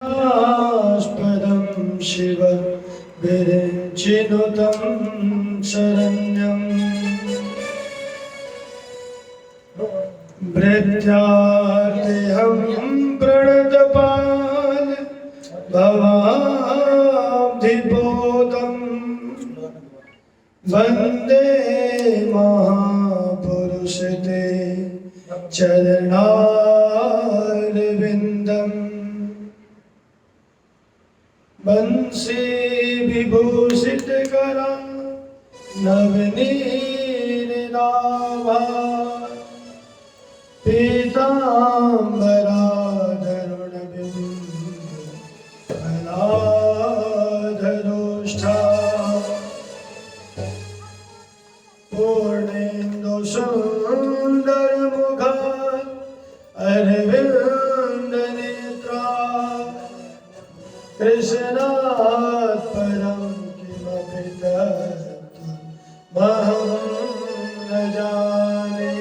आस्पदं शिव विरिञ्चिनुतं शरण्यम् भृत्यार्तिहं प्रणतपाल भवाब्धिपोतं वन्दे महापुरुषते चरणारविन्दम् बंसी विभूषित करा नवनीरदाभा पीताम्बराधरुणबिम्बफलाधरोष्ठा पूर्णेन्दुसुन्दरमुखा अरविन्दनेत्रा कृष्णात् परं किमपि तत्त्वमहं न जाने।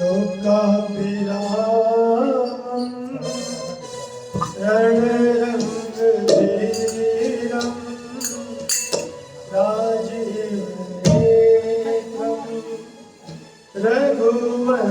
लोकाभिरामं रणरङ्गधीरं राजीवनेत्रं रघुवंशनाथं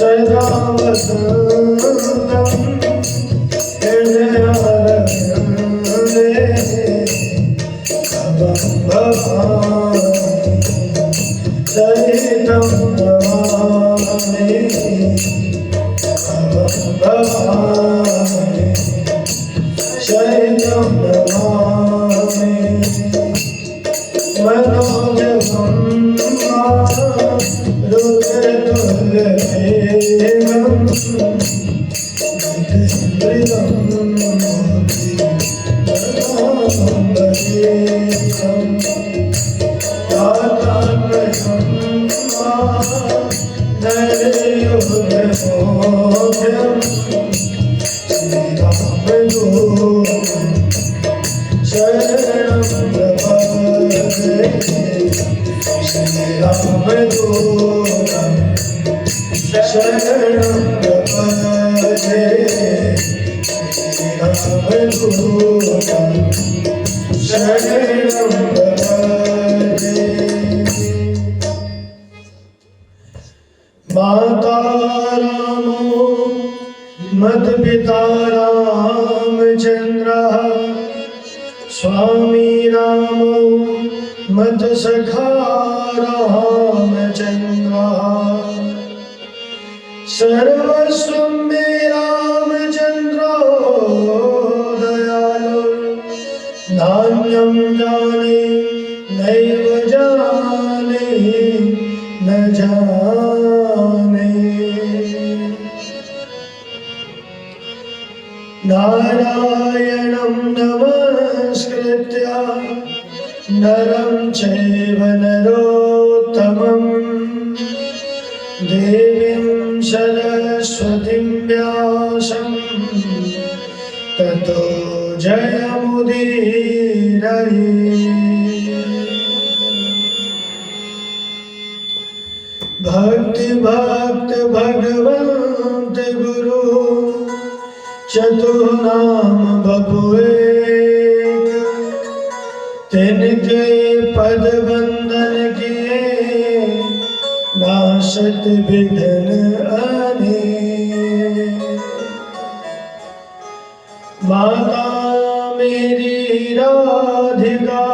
सदा वसन्तं हृदयारविन्दे भवं भवामि सहितं नमामि भवं भवामि सहितं नमामि मनोजवं रुद्रतुल्यवेगं नित्यप्रियं मोदितमम्बरीशं तातात्म्यं नरयोगमोक्षं श्रीरामदूतं शरणं प्रपद्ये श्रीरामदूतं शरणं प्रपद्ये श्रीरामदूतं शरणं प्रपद्ये। माता रामो मत्पिता रामचन्द्रः स्वामी रामो मत्सखा रामचन्द्रः सर्वस्वं मे रामचन्द्रो दयालु नान्यं जाने नैव जाने न जाने। नारायणं नमस्कृत्य नरं चैव नरोत्तमं देवीं सरस्वतीं व्यासं ततो जयमुदीरये। भक्ति भक्त भगवंत गुरु चतुर्नाम बपुए तिनके पद बंदन किए नाशत विघ्न अनेक। माता मेरी राधिका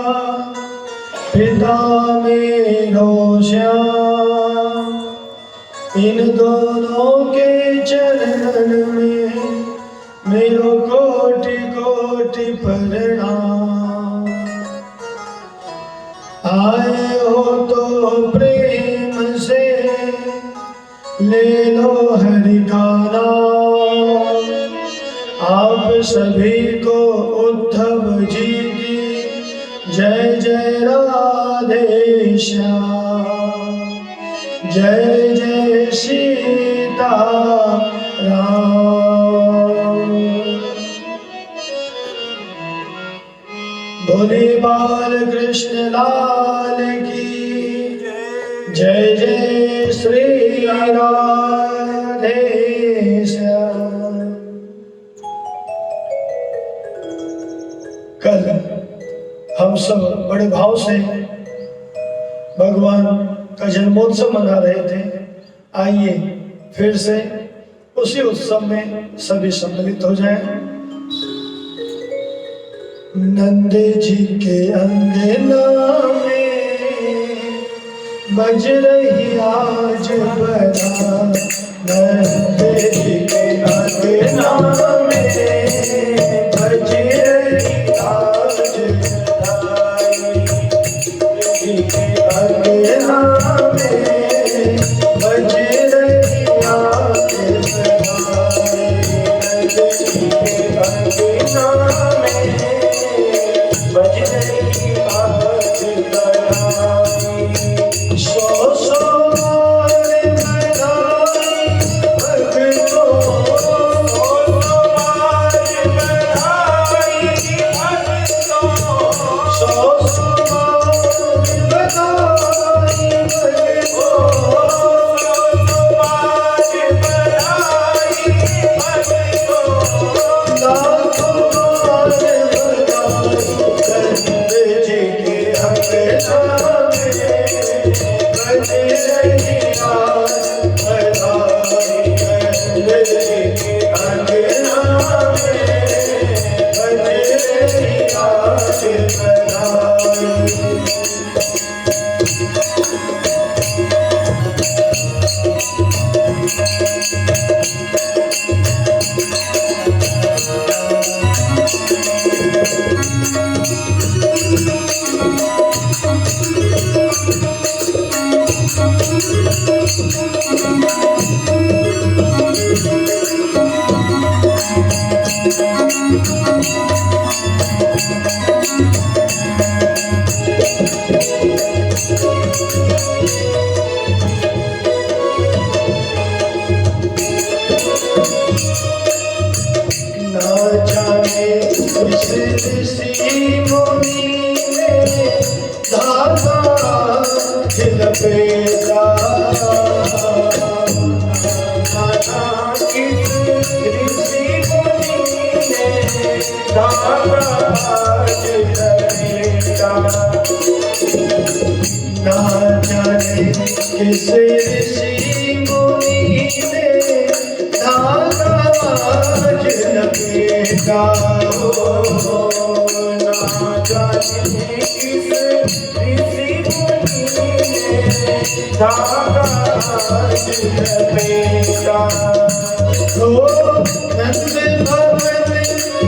पिता मेरो श्याम इन दोनों के लो हरि का नाम। आप सभी को उद्धव जी की जय जय राधे श्याम, जय जय सीता राम। भोले बाल कृष्ण लाल की जय जय श्री राधे श्याम। कल हम सब बड़े भाव से भगवान का जन्मोत्सव मना रहे थे। आइए फिर से उसी उत्सव में सभी सम्मिलित हो जाएं। नंद जी के अंगना में बज रही आज बजा, नंद जी के अंगना में बज रही आज बधाई, जी के अंगना में बज रही आज बधाई, नंद जी के अंगना में बज रही आज बधाई। सो सो बधाई भक्तों, सो सो बधाई भक्तों, सो सो बधाई भक्तों, लाखों बार बधाई। नंद जी के अंगना में बज रही आज बधाई, नंद जी के अंगना में बज रही आज बधाई। ना जाने किस ऋषि मुनि ने धागा लपेटा, ना किस ऋषि मुनि ने धागा लपेटा, ना जाने किस ऋषि मुनि ने धागा लपेटा, ना जाने किस ऋषि मुनि ने धागा लपेटा। तो नंद भवन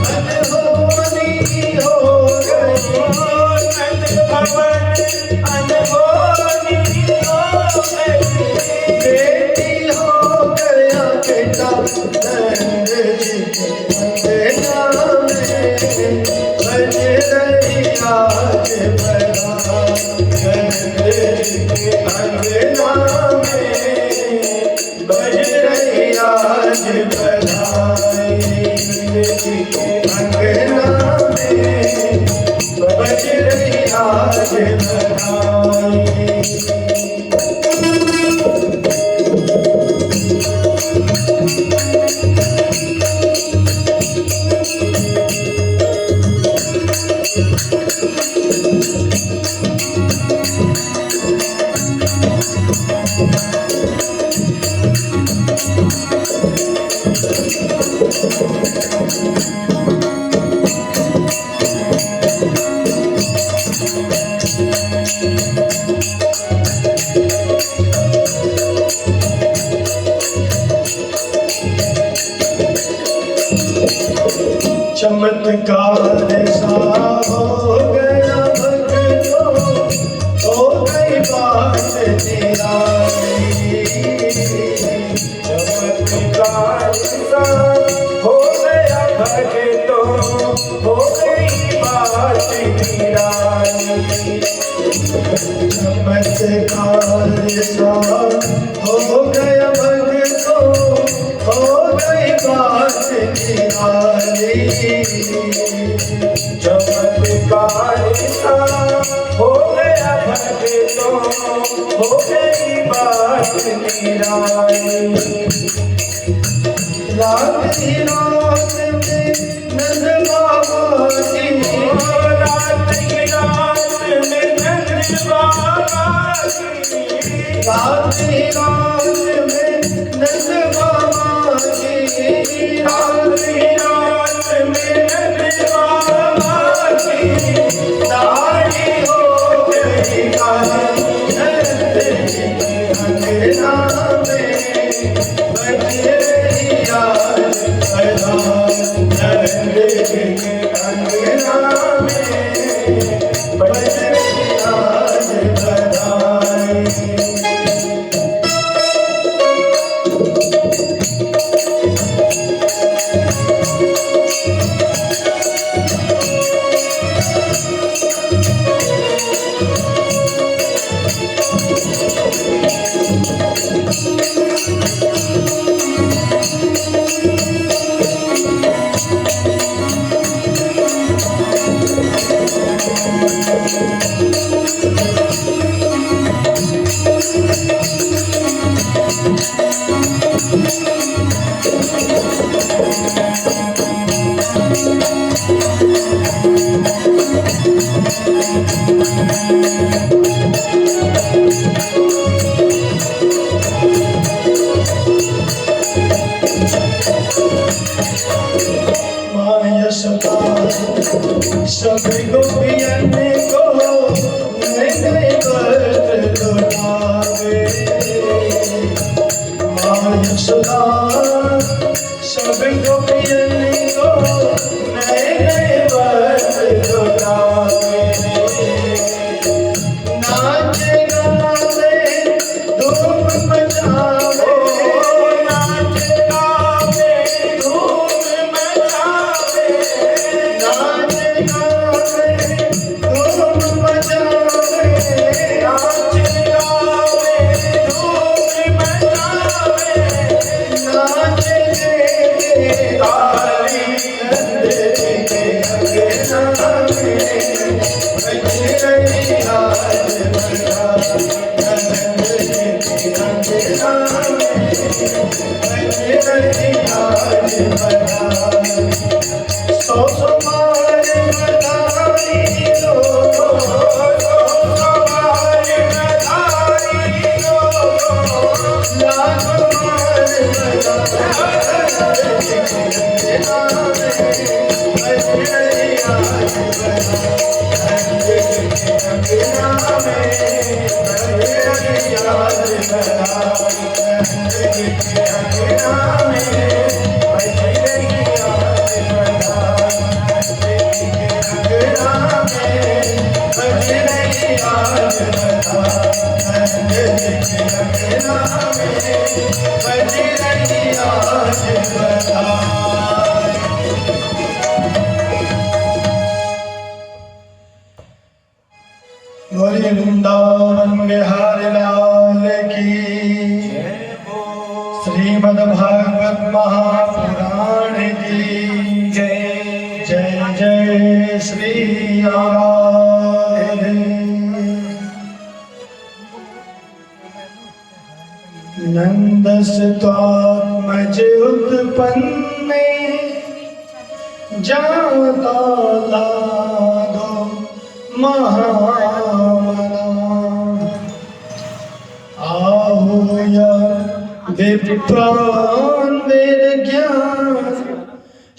अनहोनी हो गई, नंद भवन अनहोनी हो गई, बेटी हो गया बेटा, नंद जी के अंगना में बज रही आज बधाई, नंद जी के अंगना में बज रही आज बधाई, नंद जी के अंगना में बज रही आज बधाई। चमत्कार सा हो गया भक्तों, हो गई बात निराली। सा हो गया भक्तों, हो गई बात निराली। चमत्कार सा हो गया भक्तों, हो गई बात निराली। रात ही रात में नंद बाबा की, रात ही रात में नंद बाबा की, रात ही रात में नंद बाबा की, रात ही रात में नंद बाबा की दाढ़ी हो गई काली, नंद के अंगना में बज रही आज बधाई। नंद के अंगना में बज रही आज बधाई। माँ यशोदा सभी गोपियन को नए नए वस्त्र लौटावे। माँ यशोदा सभी गोपियन को नए नए वस्त्र लौटावे। नाचे गावे धूम मचावे, नाचे गावे धूम मचावे, नाचे गावे धूम मचावे। नाचे गावे धूम मचावे, नाचे के काली नंद के अंगना में बज रही आज बधाई। नंद के अंगना में बज रही आज बधाई। सौ सौ बार बधाई लो, बार बधाई हो, लाख बार बधाई। बज रही आज बोलिए वृंदावन बिहारी लाल की। श्रीमद् भागवत महापुराण की जय जय जय श्री राधे। नंदस्त्वात्मज उत्पन्ने जाता लादो महामना। आहूय विप्रान् वेदज्ञान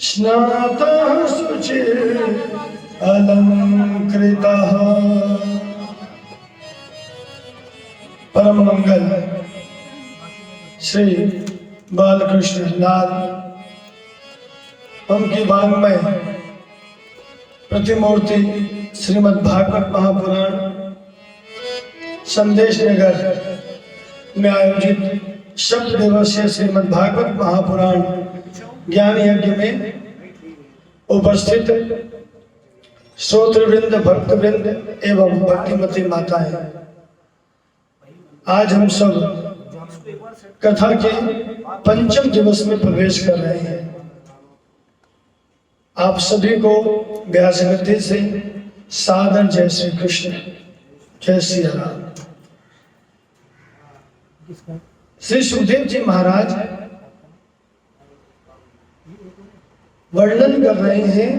स्नाता शुचिर अलंकृतः। परम मंगल श्री बालकृष्ण लाल उनकी वाङ्मय प्रतिमूर्ति श्रीमद् भागवत महापुराण संदेश नगर में आयोजित शब्द दिवसीय श्रीमद् भागवत महापुराण ज्ञान यज्ञ में उपस्थित श्रोतृवृंद, भक्तवृंद एवं भक्तिमती माताएं, आज हम सब कथा के पंचम दिवस में प्रवेश कर रहे हैं। आप सभी को व्यास गद्दी से सादर जय श्री कृष्ण, जय श्री राम। श्री सुखदेव जी महाराज वर्णन कर रहे हैं,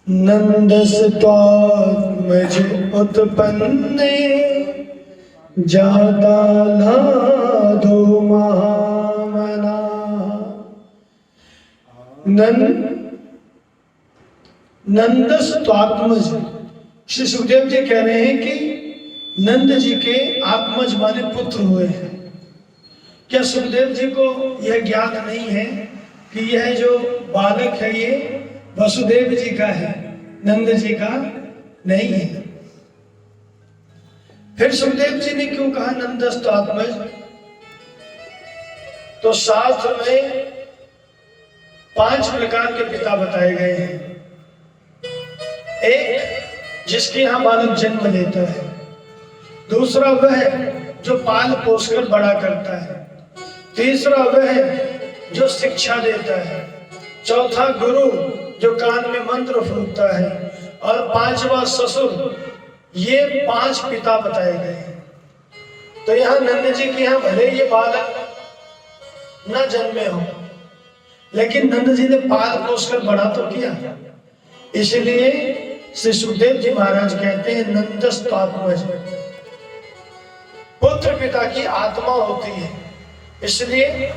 नंदस्त्वात्मज उत्पन्ने जाता नादो महामना। नंदस्त्वात्मज, श्री सुखदेव जी कह रहे हैं कि नंद जी के आत्मज माने पुत्र हुए हैं। क्या सुखदेव जी को यह ज्ञात नहीं है कि यह जो बालक है ये वसुदेव जी का है, नंद जी का नहीं है? फिर सुखदेव जी ने क्यों कहा नंदस्त्वात्मज? तो शास्त्र में 5 प्रकार के पिता बताए गए हैं। एक, जिसके यहां बालक जन्म लेता है। दूसरा वह जो पाल पोसकर बड़ा करता है। तीसरा वह जो शिक्षा देता है। चौथा गुरु जो कान में मंत्र फूंकता है। और 5वां ससुर। ये 5 पिता बताए गए हैं। तो यहाँ नंद जी के यहाँ भले ये बालक न जन्मे हो, लेकिन नंद जी ने पाल पोसकर बड़ा तो किया। इसलिए श्री सुखदेव जी महाराज कहते हैं नंदस्त्वात्मज, पुत्र पिता की आत्मा होती है। इसलिए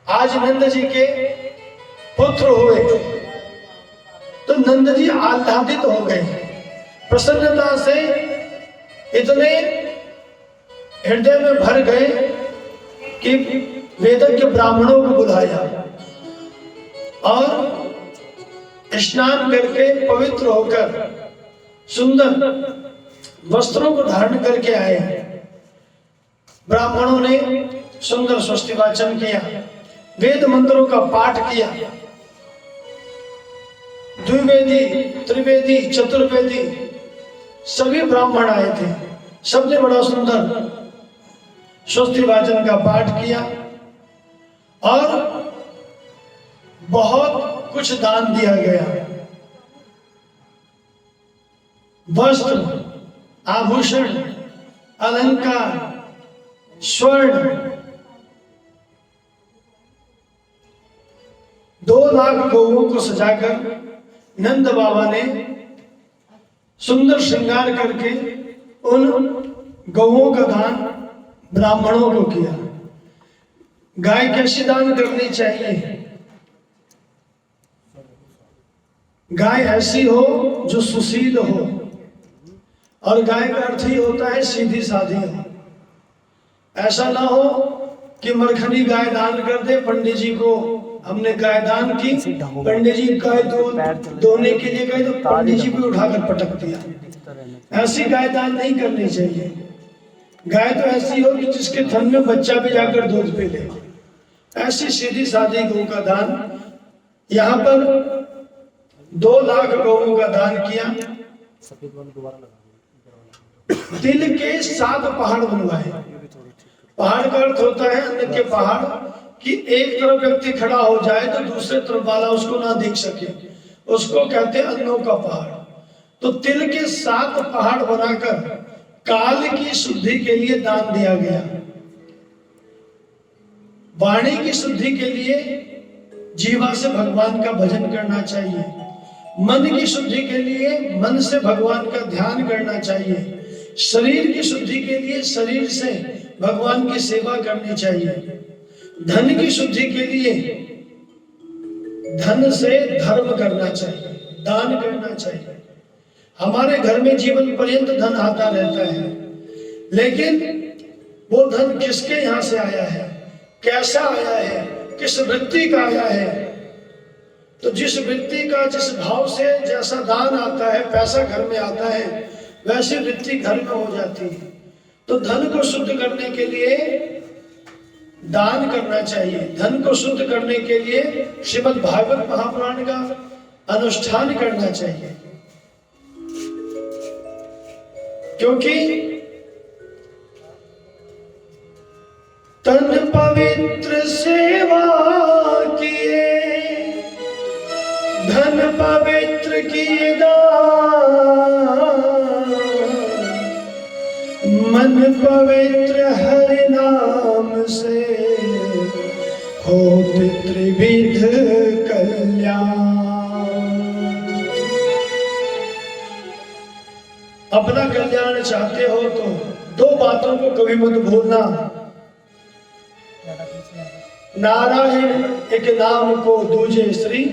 आज नंद जी के पुत्र हुए तो नंद जी आह्लादित हो गए, प्रसन्नता से इतने हृदय में भर गए कि वेदज्ञ ब्राह्मणों को बुलाया और स्नान करके पवित्र होकर सुंदर वस्त्रों को धारण करके आए। ब्राह्मणों ने सुंदर स्वस्ति वाचन किया, वेद मंत्रों का पाठ किया। द्विवेदी, त्रिवेदी, चतुर्वेदी सभी ब्राह्मण आए थे। सबने बड़ा सुंदर स्वस्ति वाचन का पाठ किया और बहुत कुछ दान दिया गया। वस्त्र, आभूषण, अलंकार, स्वर्ण। 2 लाख गौओं को सजाकर नंद बाबा ने सुंदर श्रृंगार करके उन गौओं का दान ब्राह्मणों को किया। गाय कैसी दान करनी चाहिए? गाय ऐसी हो जो सुशील हो, और गाय का अर्थ ही होता है सीधी साधी हो। ऐसा ना हो कि मरखनी गाय दान कर दे, पंडित जी को हमने गाय दान की, पंडित जी गाय दोने के लिए गए तो पंडित जी को उठाकर पटक दिया। ऐसी गाय दान नहीं करनी चाहिए। गाय तो ऐसी हो कि जिसके थन में बच्चा भी जाकर दूध पी ले, ऐसी सीधी सादी गौ का दान। यहाँ पर 2 लाख गौओं का दान किया। दिल के 7 पहाड़ बनवाए। पहाड़ का अर्थ होता है अन्न के पहाड़, कि एक तरफ व्यक्ति खड़ा हो जाए तो दूसरे तरफ वाला उसको ना देख सके, उसको कहते हैं अन्नों का पहाड़। तो तिल के 7 पहाड़ बनाकर काल की शुद्धि के लिए दान दिया गया। वाणी की शुद्धि के लिए जीवा से भगवान का भजन करना चाहिए। मन की शुद्धि के लिए मन से भगवान का ध्यान करना चाहिए। शरीर की शुद्धि के लिए शरीर से भगवान की सेवा करनी चाहिए। धन की शुद्धि के लिए धन से धर्म करना चाहिए, दान करना चाहिए। हमारे घर में जीवन पर्यंत धन आता रहता है, लेकिन वो धन किसके यहाँ से आया है, कैसा आया है, किस वृत्ति का आया है? तो जिस वृत्ति का, जिस भाव से जैसा दान आता है, पैसा घर में आता है, वैसी वृत्ति घर में हो जाती है। तो धन को शुद्ध करने के लिए दान करना चाहिए। धन को शुद्ध करने के लिए श्रीमद् भागवत महापुराण का अनुष्ठान करना चाहिए, क्योंकि तन पवित्र सेवा किए, धन पवित्र किए दान, मन पवित्र हरि नाम से होत त्रिविध कल्याण। अपना कल्याण चाहते हो तो दो बातों को कभी मत भूलना। नारायण एक नाम को दूजे श्री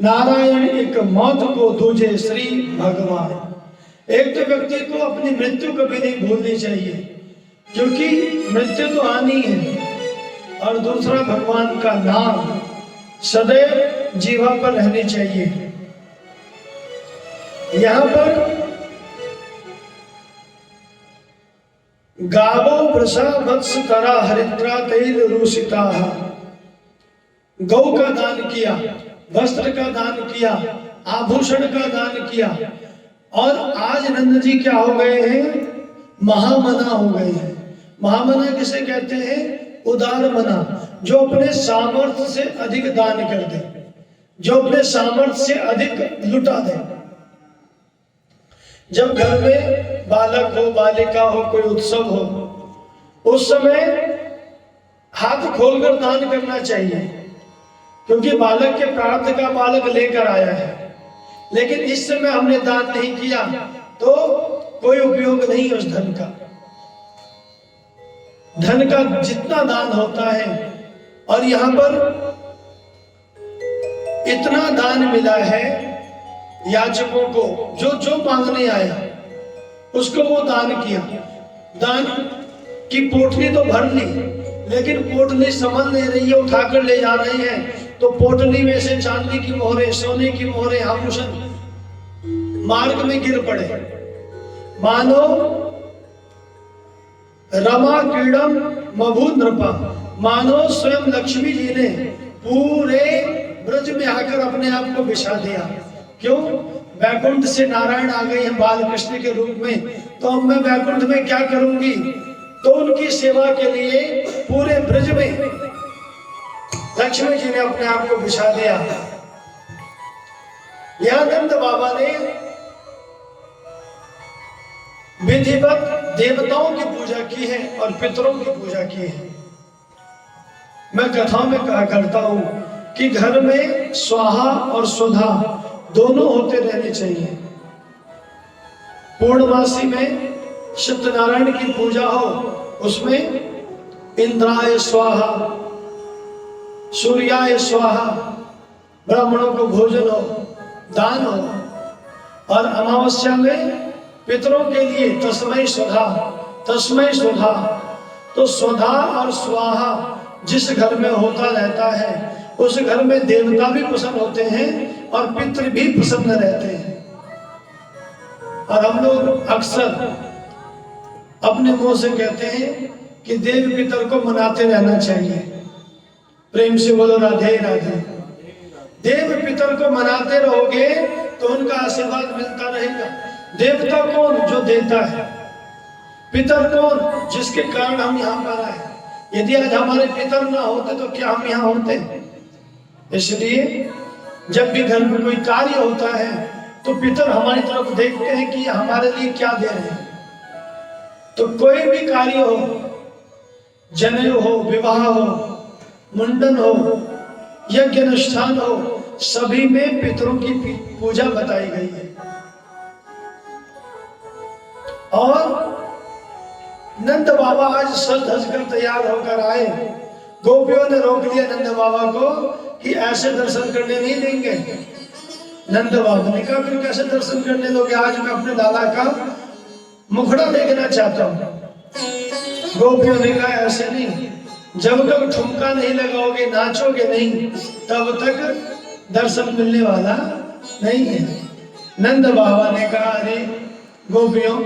नारायण, एक मौत को दूजे श्री भगवान। एक तो व्यक्ति को अपनी मृत्यु कभी नहीं भूलनी चाहिए, क्योंकि मृत्यु तो आनी है, और दूसरा भगवान का नाम सदैव जीवा पर रहनी चाहिए। यहां पर गावो वृषा वत्स तरा हरिद्रा तैल रूसिता, गौ का दान किया, वस्त्र का दान किया, आभूषण का दान किया, और आज नंद जी क्या हो गए हैं? महामना हो गए हैं। महामना किसे कहते हैं? उदार मना, जो अपने सामर्थ्य से अधिक दान कर दे, जो अपने सामर्थ्य से अधिक लुटा दे। जब घर में बालक हो, बालिका हो, कोई उत्सव हो, उस समय हाथ खोलकर दान करना चाहिए, क्योंकि बालक के प्रार्थ का बालक लेकर आया है। लेकिन इस समय हमने दान नहीं किया तो कोई उपयोग नहीं उस धन का। धन का जितना दान होता है, और यहां पर इतना दान मिला है याचकों को, जो जो मांगने आया उसको वो दान किया। दान की पोटली तो भर ली, लेकिन पोटली संभल नहीं रही है, उठाकर ले जा रहे हैं, तो पोटली में से चांदी की मोहरें, सोने की मोहरें, आभूषण मार्ग में गिर पड़े। मानो रमा क्रीडम मभु नृपा, मानो स्वयं लक्ष्मी जी ने पूरे ब्रज में आकर अपने आप को बिछा दिया। क्यों? वैकुंठ से नारायण आ गए हैं बाल कृष्ण के रूप में, तो अब मैं वैकुंठ में क्या करूंगी? तो उनकी सेवा के लिए पूरे ब्रज में लक्ष्मी जी ने अपने आप को बिछा दिया। यहां नंद बाबा ने विधिवत देवताओं की पूजा की है और पितरों की पूजा की है। मैं कथाओं में कहा करता हूं कि घर में स्वाहा और सुधा दोनों होते रहने चाहिए। पूर्णमासी में सत्यनारायण की पूजा हो, उसमें इंद्राय स्वाहा, सूर्याय स्वाहा, ब्राह्मणों को भोजन हो, दान हो, और अमावस्या में पितरों के लिए तस्मै स्वधा, तस्मै स्वधा। तो स्वधा और स्वाहा जिस घर में होता रहता है, उस घर में देवता भी प्रसन्न होते हैं और पितृ भी प्रसन्न रहते हैं। और हम लोग अक्सर अपने मुंह से कहते हैं कि देव पितर को मनाते रहना चाहिए। प्रेम से बोलो राधे राधे। देव पितर को मनाते रहोगे तो उनका आशीर्वाद मिलता रहेगा। देवता कौन? जो देता है। पितर कौन? जिसके कारण हम यहाँ पर आए। यदि आज हमारे पितर ना होते तो क्या हम यहाँ होते? इसलिए जब भी घर में कोई कार्य होता है तो पितर हमारी तरफ देखते हैं कि हमारे लिए क्या दे रहे हैं। तो कोई भी कार्य हो, जनेऊ हो, विवाह हो, मुंडन हो, यज्ञ अनुष्ठान हो, सभी में पितरों की पूजा बताई गई है। और नंद बाबा आज सज धज कर तैयार होकर आए। गोपियों ने रोक लिया नंद बाबा को कि ऐसे दर्शन करने नहीं देंगे। नंद बाबा ने कहा फिर कैसे दर्शन करने दोगे? आज मैं अपने लाला का मुखड़ा देखना चाहता हूं। गोपियों ने कहा ऐसे नहीं, जब तक ठुमका नहीं लगाओगे, नाचोगे नहीं, तब तक दर्शन मिलने वाला नहीं है। नंद बाबा ने कहा अरे गोपियों,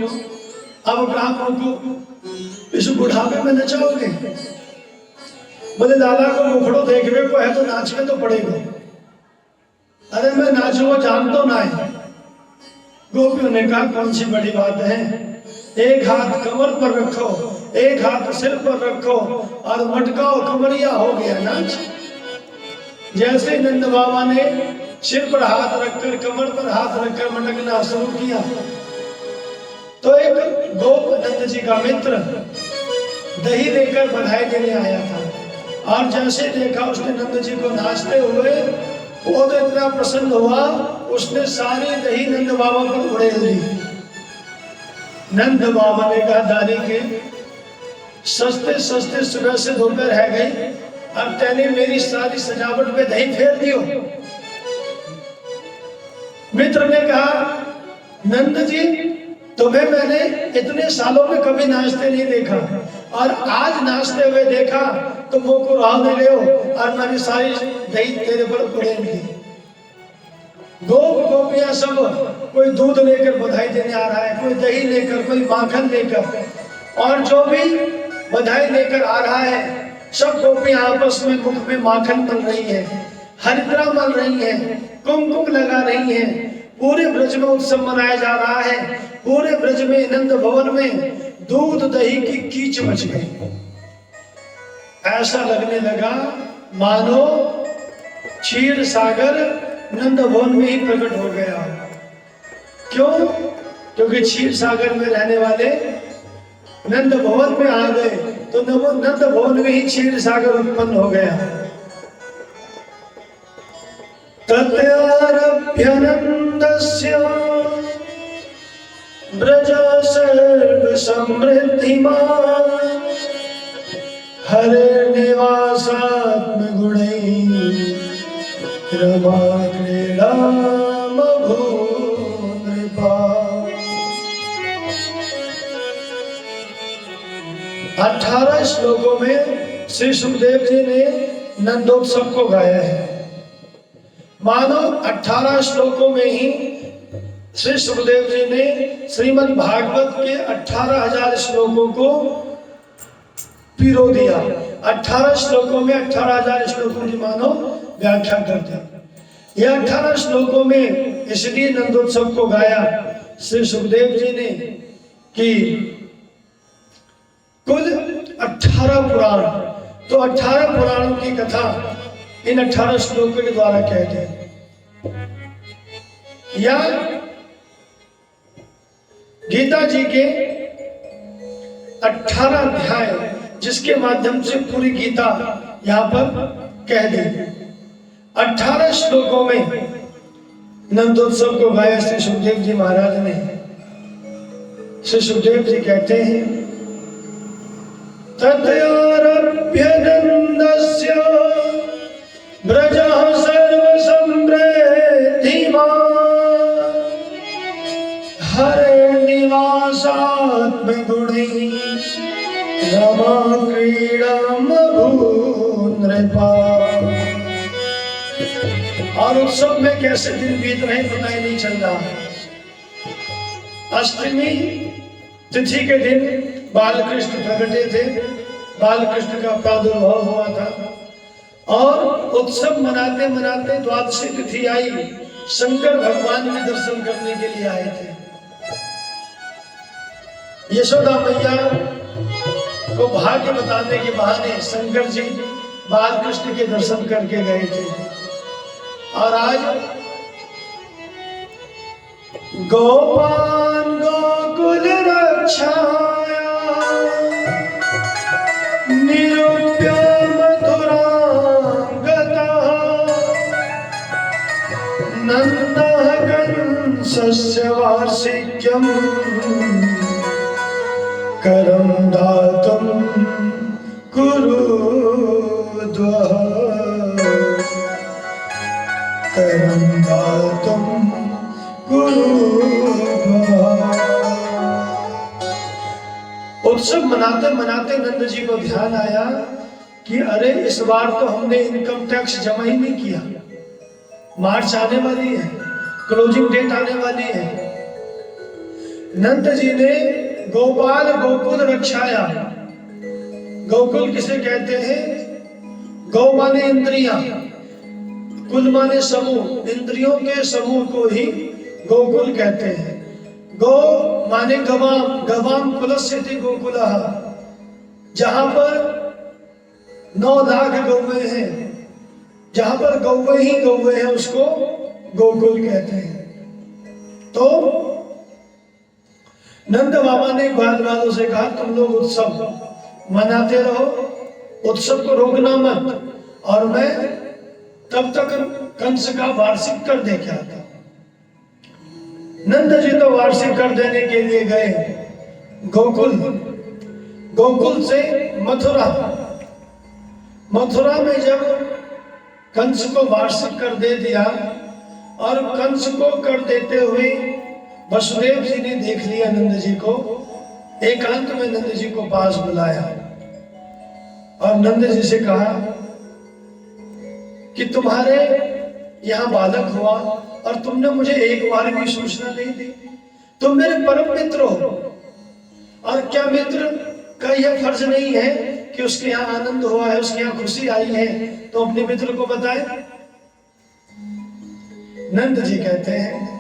अब ग्राहकों को इस बुढ़ापे में नचाओगे? बोले लाला को मुखड़ो देखने को है तो नाचने तो पड़ेगा। अरे मैं नाचूंगा जान तो ना है। गोपियों ने कहा कौन सी बड़ी बात है, एक हाथ कमर पर रखो, एक हाथ सिर पर रखो और मटकाओ, कमरिया हो गया नाच। जैसे नंद बाबा ने सिर पर हाथ रखकर, कमर पर हाथ रखकर मटकना शुरू किया तो एक गोप नंद जी का मित्र दही लेकर बधाई देने आया था और जैसे देखा उसने नंद जी को नाचते हुए, वो तो इतना प्रसन्न हुआ, उसने सारी दही नंद बाबा पर उड़ेल दी। नंद बाबा ने कहा, दानी के सस्ते सस्ते सुबह से दोपहर है गई, अब तेने मेरी सारी सजावट पे दही फेर दियो। मित्र ने कहा, नंद जी तुम्हें मैंने इतने सालों में कभी नाचते नहीं देखा और आज नाचते हुए देखा तो मुंह को राह दे हो और मैंने सारी दही तेरे पर उड़ेल दी। गोप गोपियां सब, कोई दूध लेकर बधाई देने आ रहा है, कोई दही लेकर, कोई माखन लेकर, और जो भी बधाई लेकर आ रहा है सब गोपियां आपस में मुख में माखन मल रही है, हरिद्रा मल रही है, कुमकुम लगा रही है। पूरे ब्रज में उत्सव मनाया जा रहा है। पूरे ब्रज में नंद भवन में दूध दही की कीच मच गई। ऐसा लगने लगा मानो क्षीर सागर नंद भवन में ही प्रकट हो गया। क्यों? क्योंकि क्षीर सागर में रहने वाले नंद भवन में आ गए तो नंद भवन में ही क्षीर सागर उत्पन्न हो गया। तत्रारभ्य नंदस्य ब्रज सर्व समृद्धिमान हरे निवासात्म गुणैः रमा क्रीडा मभू नृपा। 18 श्लोकों में श्री सुखदेव जी ने नंदोत्सव को गाया है। मानो 18 श्लोकों में ही श्री सुखदेव जी ने श्रीमद् भागवत के 18,000 श्लोकों को पिरो दिया। 18 श्लोकों में 18,000 श्लोकों की मानो व्याख्या कर दी। यह 18 श्लोकों में इसलिए नंदोत्सव को गाया श्री सुखदेव जी ने कि कुल 18 पुराण, तो 18 पुराणों की कथा इन 18 श्लोकों के द्वारा कहते हैं। या गीता जी के 18 अध्याय जिसके माध्यम से पूरी गीता यहां पर कह दी। 18 श्लोकों में नंदोत्सव को गाया श्री सुखदेव जी महाराज ने। श्री सुखदेव जी कहते हैं, तत्रारभ्य नंदस्य ब्रजः सर्व समृद्धिमान हरे निवासात्म गुणैः रमा क्रीडा मभू नृपा। और उत्सव में कैसे दिन बीत रहे पता ही नहीं चल रहा। अष्टमी तिथि के दिन बालकृष्ण प्रकटे थे, बालकृष्ण का प्रादुर्भाव हुआ था और उत्सव मनाते मनाते द्वादशी तिथि आई, शंकर भगवान के दर्शन करने के लिए आए थे। यशोदा मैया को भाग्य बताने के बहाने शंकर जी बालकृष्ण के दर्शन करके गए थे। और आज गोपान गोकुल रक्षाया निरूप्य मधुरांगता नंदः कंसस्य वार्षिक्यम् करं दातुं कुरुद्वः करं दातुं कुरुद्वः। उत्सव मनाते मनाते नंद जी को ध्यान आया कि अरे इस बार तो हमने इनकम टैक्स जमा ही नहीं किया। मार्च आने वाली है, क्लोजिंग डेट आने वाली है। नंद जी ने गोपाल गोकुल रक्षाया। गोकुल किसे कहते हैं? गौ माने इंद्रियां, कुल माने समूह, इंद्रियों के समूह को ही गोकुल कहते हैं। गौ माने गवाम, गवाम कुलस्यति गोकुलः, जहां पर 9 लाख गौवे हैं, जहां पर गौवे ही गौवे हैं उसको गोकुल कहते हैं। तो नंद बाबा ने ग्वाल वालों से कहा तुम लोग उत्सव मनाते रहो, उत्सव को रोकना मत, और मैं तब तक कंस का वार्षिक कर दे क्या था। नंद जी तो वार्षिक कर देने के लिए गए गोकुल, गोकुल से मथुरा, मथुरा में जब कंस को वार्षिक कर दे दिया, और कंस को कर देते हुए वसुदेव जी ने देख लिया नंद जी को, एकांत में नंद जी को पास बुलाया और नंद जी से कहा कि तुम्हारे यहाँ बालक हुआ और तुमने मुझे एक बार भी सूचना नहीं दी। तुम मेरे परम मित्र हो, और क्या मित्र का यह फर्ज नहीं है कि उसके यहाँ आनंद हुआ है, उसके यहाँ खुशी आई है तो अपने मित्र को बताए। नंद जी कहते हैं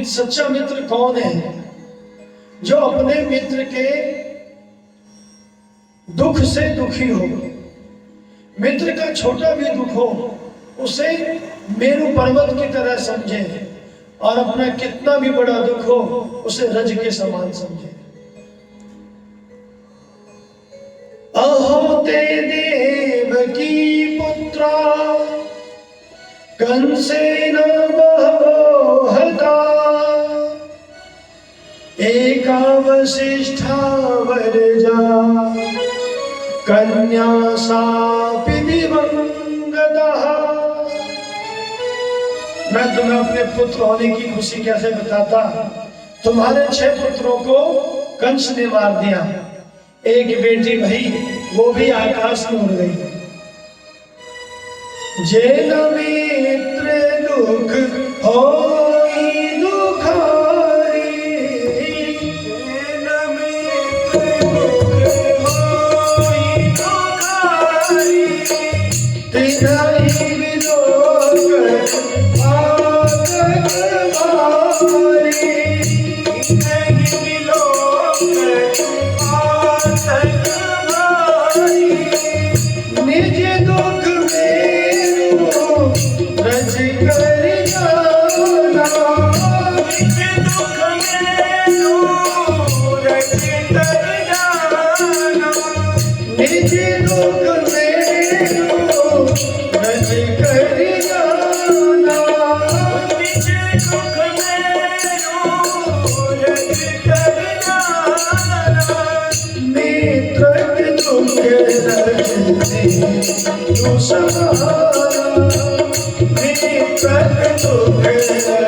सच्चा मित्र कौन है? जो अपने मित्र के दुख से दुखी हो, मित्र का छोटा भी दुख हो उसे मेरु पर्वत की तरह समझे, और अपना कितना भी बड़ा दुख हो उसे रज के समान समझे। अहो ते देवकी पुत्रा कंसेन बहवो हता, एकावशिष्ठा वरजा कन्या सापि दिवंगतः। मैं तुम्हें अपने पुत्र होने की खुशी कैसे बताता। तुम्हारे 6 पुत्रों को कंस ने मार दिया, एक बेटी भई वो भी आकाश में उड़ गई। जेन मित्र दुख होई दुखारी, जेन मित्र दुख होई दुखारी, तिनाहि विलोक आतक मारी, तिनाहि विलोक आतक मारी, निज दुख रज कर जाना, निज दुख मेरो रज कर जाना, निज दुख मेरो रज कर जाना, निज दुख मेरो रज कर जाना, मित्र के दुख रजते तू सहारा, मित्र के दुख रजते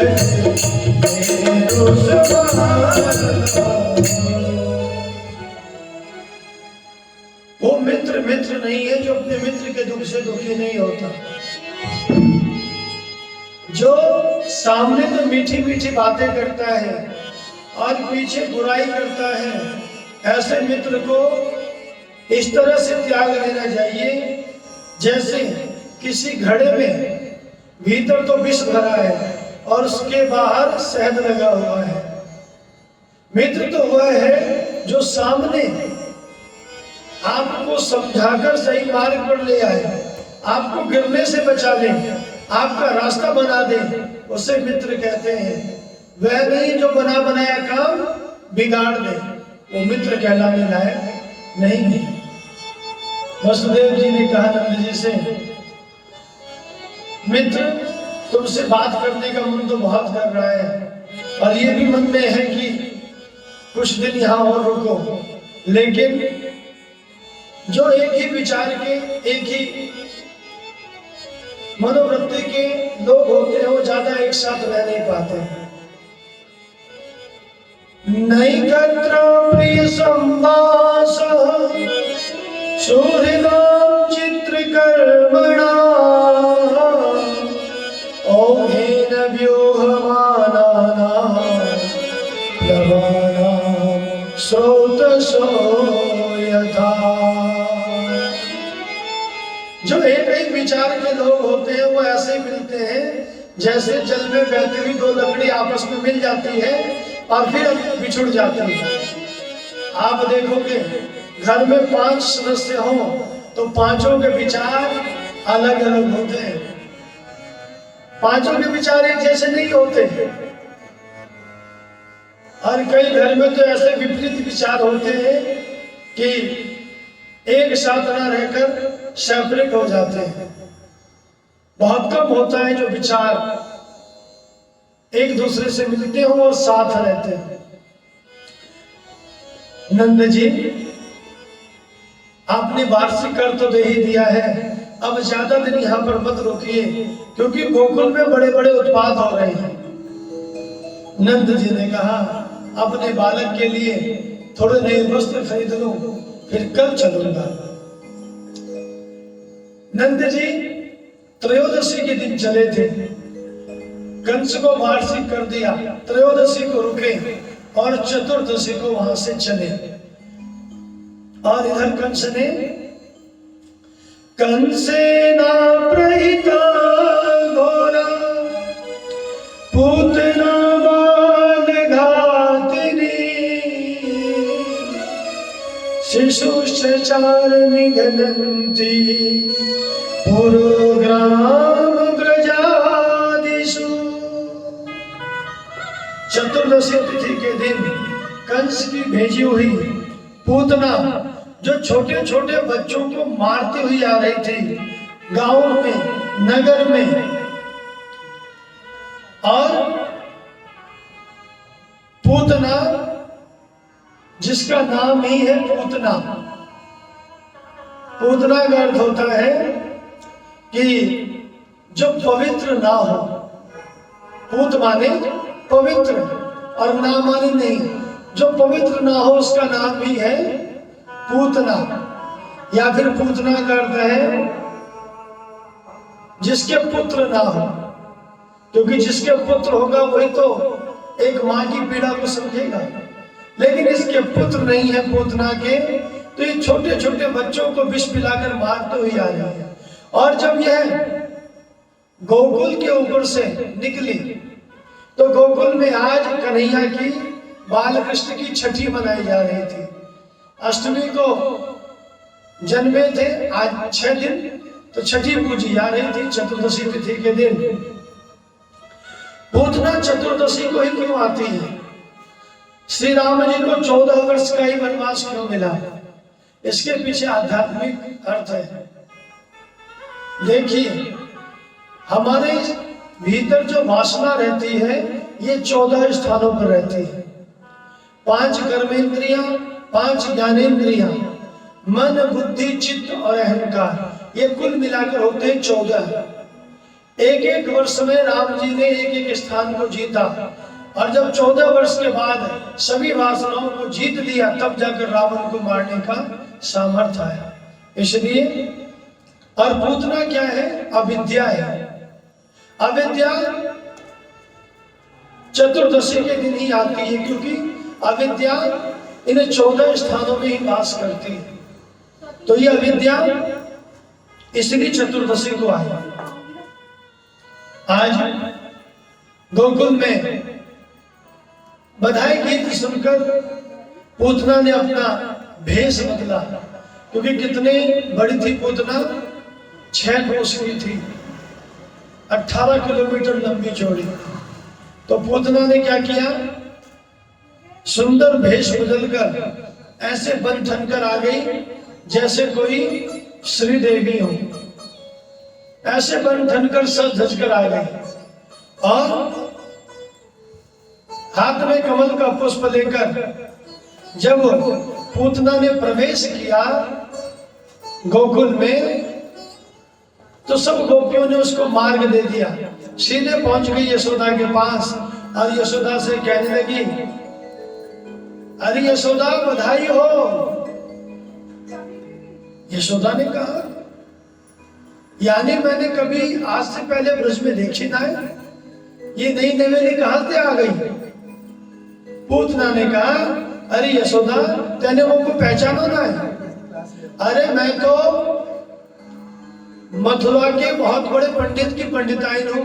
तू सहारा। वो मित्र मित्र नहीं है जो अपने मित्र के दुख से दुखी नहीं होता, जो सामने तो मीठी मीठी बातें करता है और पीछे बुराई करता है। ऐसे मित्र को इस तरह से त्याग लेना चाहिए जैसे किसी घड़े में भीतर तो विष भरा है और उसके बाहर शहद लगा हुआ है। मित्र तो वह है जो सामने आपको समझाकर सही मार्ग पर ले आए, आपको गिरने से बचा ले, आपका रास्ता बना दे, उसे मित्र कहते हैं। वह नहीं जो बना बनाया काम बिगाड़ दे, वो मित्र कहलाने लायक नहीं है। वसुदेव जी ने कहा नंद जी से, मित्र तुमसे बात करने का मन तो बहुत कर रहा है और ये भी मन में है कि कुछ दिन यहाँ और रुको, लेकिन जो एक ही विचार के, एक ही मनोवृत्ति के लोग होते हैं वो ज्यादा एक साथ रह नहीं पाते। नैकत्र प्रिय संवास सुहृदां चित्रकर्मणा, औघेन व्यूहमानानां लवानां स्रोतसो यथा। जो एक विचार के लोग होते हैं वो ऐसे मिलते हैं जैसे जल में बहती हुई 2 लकड़ी आपस में मिल जाती है, और फिर बिछुड़ जाती है। आप देखोगे घर में 5 सदस्य हों तो पांचों के विचार अलग अलग होते हैं, पांचों के विचार एक जैसे नहीं होते। और कई घर में तो ऐसे विपरीत विचार होते हैं कि एक साथ ना रहकर सेपरेट हो जाते हैं। बहुत कम होता है जो विचार एक दूसरे से मिलते हो और साथ रहते हैं। नंद जी, आपने वार्षिक कर तो दे ही दिया है, अब ज्यादा दिन यहाँ पर मत रोकिए क्योंकि गोकुल में बड़े बड़े उत्पाद हो रहे हैं। नंद जी ने कहा अपने बालक के लिए थोड़े नए वस्त्र खरीद लूं, फिर कल चलूंगा। नंद जी त्रयोदशी के दिन चले थे, कंस को वार्षिक कर दिया, त्रयोदशी को रुके और चतुर्दशी को वहां से चले। और इधर कंस ने कंसेना प्रहिता घोरा पूतना बाल घातिनी शिशुश्चार निघनन्ति पुरोग्राम ब्रजादिषु। चतुर्दशी तिथि के दिन कंस की भेजी हुई पूतना जो छोटे छोटे बच्चों को मारती हुई आ रही थी गांव में, नगर में, और पूतना जिसका नाम ही है पूतना, पूतना का अर्थ होता है कि जो पवित्र ना हो। पूत माने पवित्र और ना माने नहीं, जो पवित्र ना हो उसका नाम ही है पूतना। या फिर पूतना का अर्थ है जिसके पुत्र ना हो, क्योंकि जिसके पुत्र होगा वही तो एक माँ की पीड़ा को समझेगा, लेकिन इसके पुत्र नहीं है पूतना के, तो ये छोटे छोटे बच्चों को विष पिलाकर मारते हुए आ रही है। और जब यह गोकुल के ऊपर से निकली तो गोकुल में आज कन्हैया की, बाल कृष्ण की छठी मनाई जा रही थी। अष्टमी को जन्मे थे, आज 6 दिन तो छठी पूजी जा रही थी चतुर्दशी तिथि के दिन। पूतना चतुर्दशी को ही क्यों आती है? श्री राम जी को 14 वर्ष का ही वनवास क्यों मिला? इसके पीछे आध्यात्मिक अर्थ है। देखिए, हमारे भीतर जो वासना रहती है ये 14 स्थानों पर रहती है। 5 कर्मेंद्रियां, 5 ज्ञानेंद्रियां, मन, बुद्धि, चित्त और अहंकार, ये कुल मिलाकर होते हैं 14। एक एक वर्ष में राम जी ने एक एक स्थान को जीता, और जब 14 वर्ष के बाद सभी वासनाओं को जीत लिया तब जाकर रावण को मारने का सामर्थ्य आया। इसलिए, और पूतना क्या है? अविद्या है। अविद्या चतुर्दशी के दिन ही आती है, क्योंकि अविद्या इन 14 स्थानों में ही वास करती है। तो ये अविद्या इसलिए चतुर्दशी को आई। आज गोकुल में बधाई गीत सुनकर पूतना ने अपना भेष बदला, क्योंकि कितनी बड़ी थी पूतना? 6 कोस की थी, 18 किलोमीटर लंबी चौड़ी। तो पूतना ने क्या किया? सुंदर भेष बदलकर ऐसे बन ठन कर आ गई जैसे कोई श्रीदेवी हो। ऐसे बन ठन कर सज धज कर आ गई, और हाथ में कमल का पुष्प लेकर जब पूतना ने प्रवेश किया गोकुल में, तो सब गोपियों ने उसको मार्ग दे दिया। सीधे पहुंच गई यशोदा के पास और यशोदा से कहने लगी, अरे यशोदा बधाई हो। यशोदा ने कहा, यानी मैंने कभी आज से पहले ब्रज में देखी ना है, ये नई नवेली कहां से आ गई? पूतना ने कहा, अरे यशोदा तेने मुझको पहचाना ना है? अरे मैं तो मथुरा के बहुत बड़े पंडित की पंडिताइन हूं।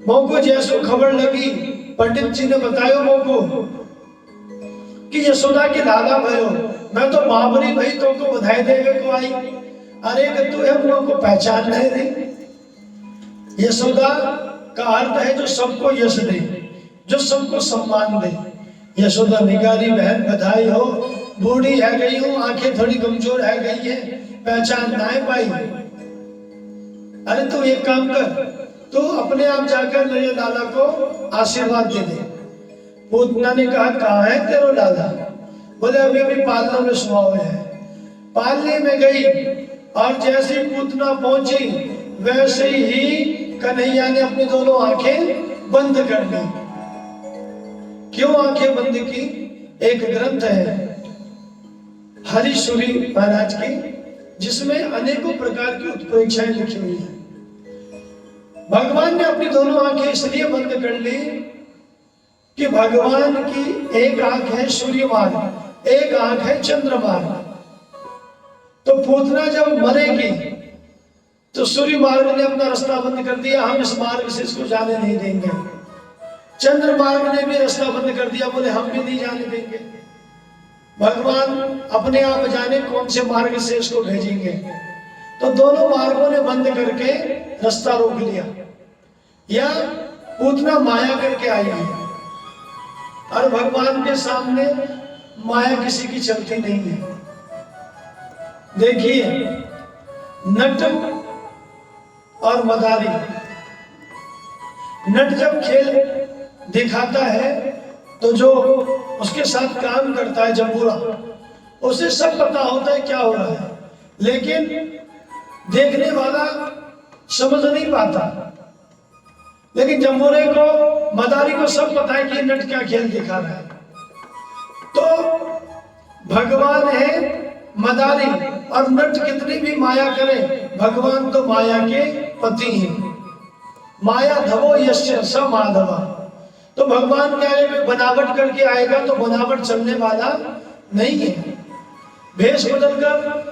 मुझको जैसो खबर लगी पंडित जी ने बतायो मोको कि यशोदा की लाला भयो, मैं तो बाबरी भाई तो को बधाई देवे को आई, अरे कि तू है को पहचान नहीं रही। यशोदा का अर्थ है जो सबको यश दे, जो सबको सम्मान दे। यशोदा निगारी बहन बधाई हो, बूढ़ी है गई हूँ, आंखें थोड़ी कमजोर है गई है, पहचान ना पाई। अरे तू एक काम कर, तू अपने आप जाकर मेरे लाला को आशीर्वाद दे दे। पूतना ने कहा कहाँ है तेरा लाला? बोले अभी अभी पालने में सोया हुआ है। पालने में गई और जैसे पूतना पहुंची वैसे ही कन्हैया ने अपनी दोनों आंखें बंद कर दी। क्यों आंखें बंद की? एक ग्रंथ है हरिसूरी महाराज की, जिसमें अनेकों प्रकार की उत्प्रेक्षाएं लिखी हुई है। भगवान ने अपनी दोनों आंखें इसलिए बंद कर ली कि भगवान की एक आंख है सूर्य मार्ग, एक आंख है चंद्र मार्ग। तो पूतना जब मरेगी तो सूर्य मार्ग ने अपना रास्ता बंद कर दिया, हम इस मार्ग से इसको जाने नहीं देंगे। चंद्र मार्ग ने भी रास्ता बंद कर दिया, बोले हम भी नहीं जाने देंगे। भगवान अपने आप जाने कौन से मार्ग से इसको भेजेंगे। तो दोनों मार्गों ने बंद करके रास्ता रोक लिया। या पूतना माया करके आई है और भगवान के सामने माया किसी की चलती नहीं है। देखिए नट और मदारी, नट जब खेल दिखाता है तो जो उसके साथ काम करता है जम्बूरा, उसे सब पता होता है क्या हो रहा है, लेकिन देखने वाला समझ नहीं पाता। लेकिन जम्बूरे को, मदारी को सब पता है कि नट क्या खेल दिखा रहा है। तो भगवान है मदारी और नट कितनी भी माया करे, भगवान तो माया के पति हैं। माया धवो यस्य स माधवा। तो भगवान क्या है, बनावट करके आएगा तो बनावट चलने वाला नहीं है। भेष बदलकर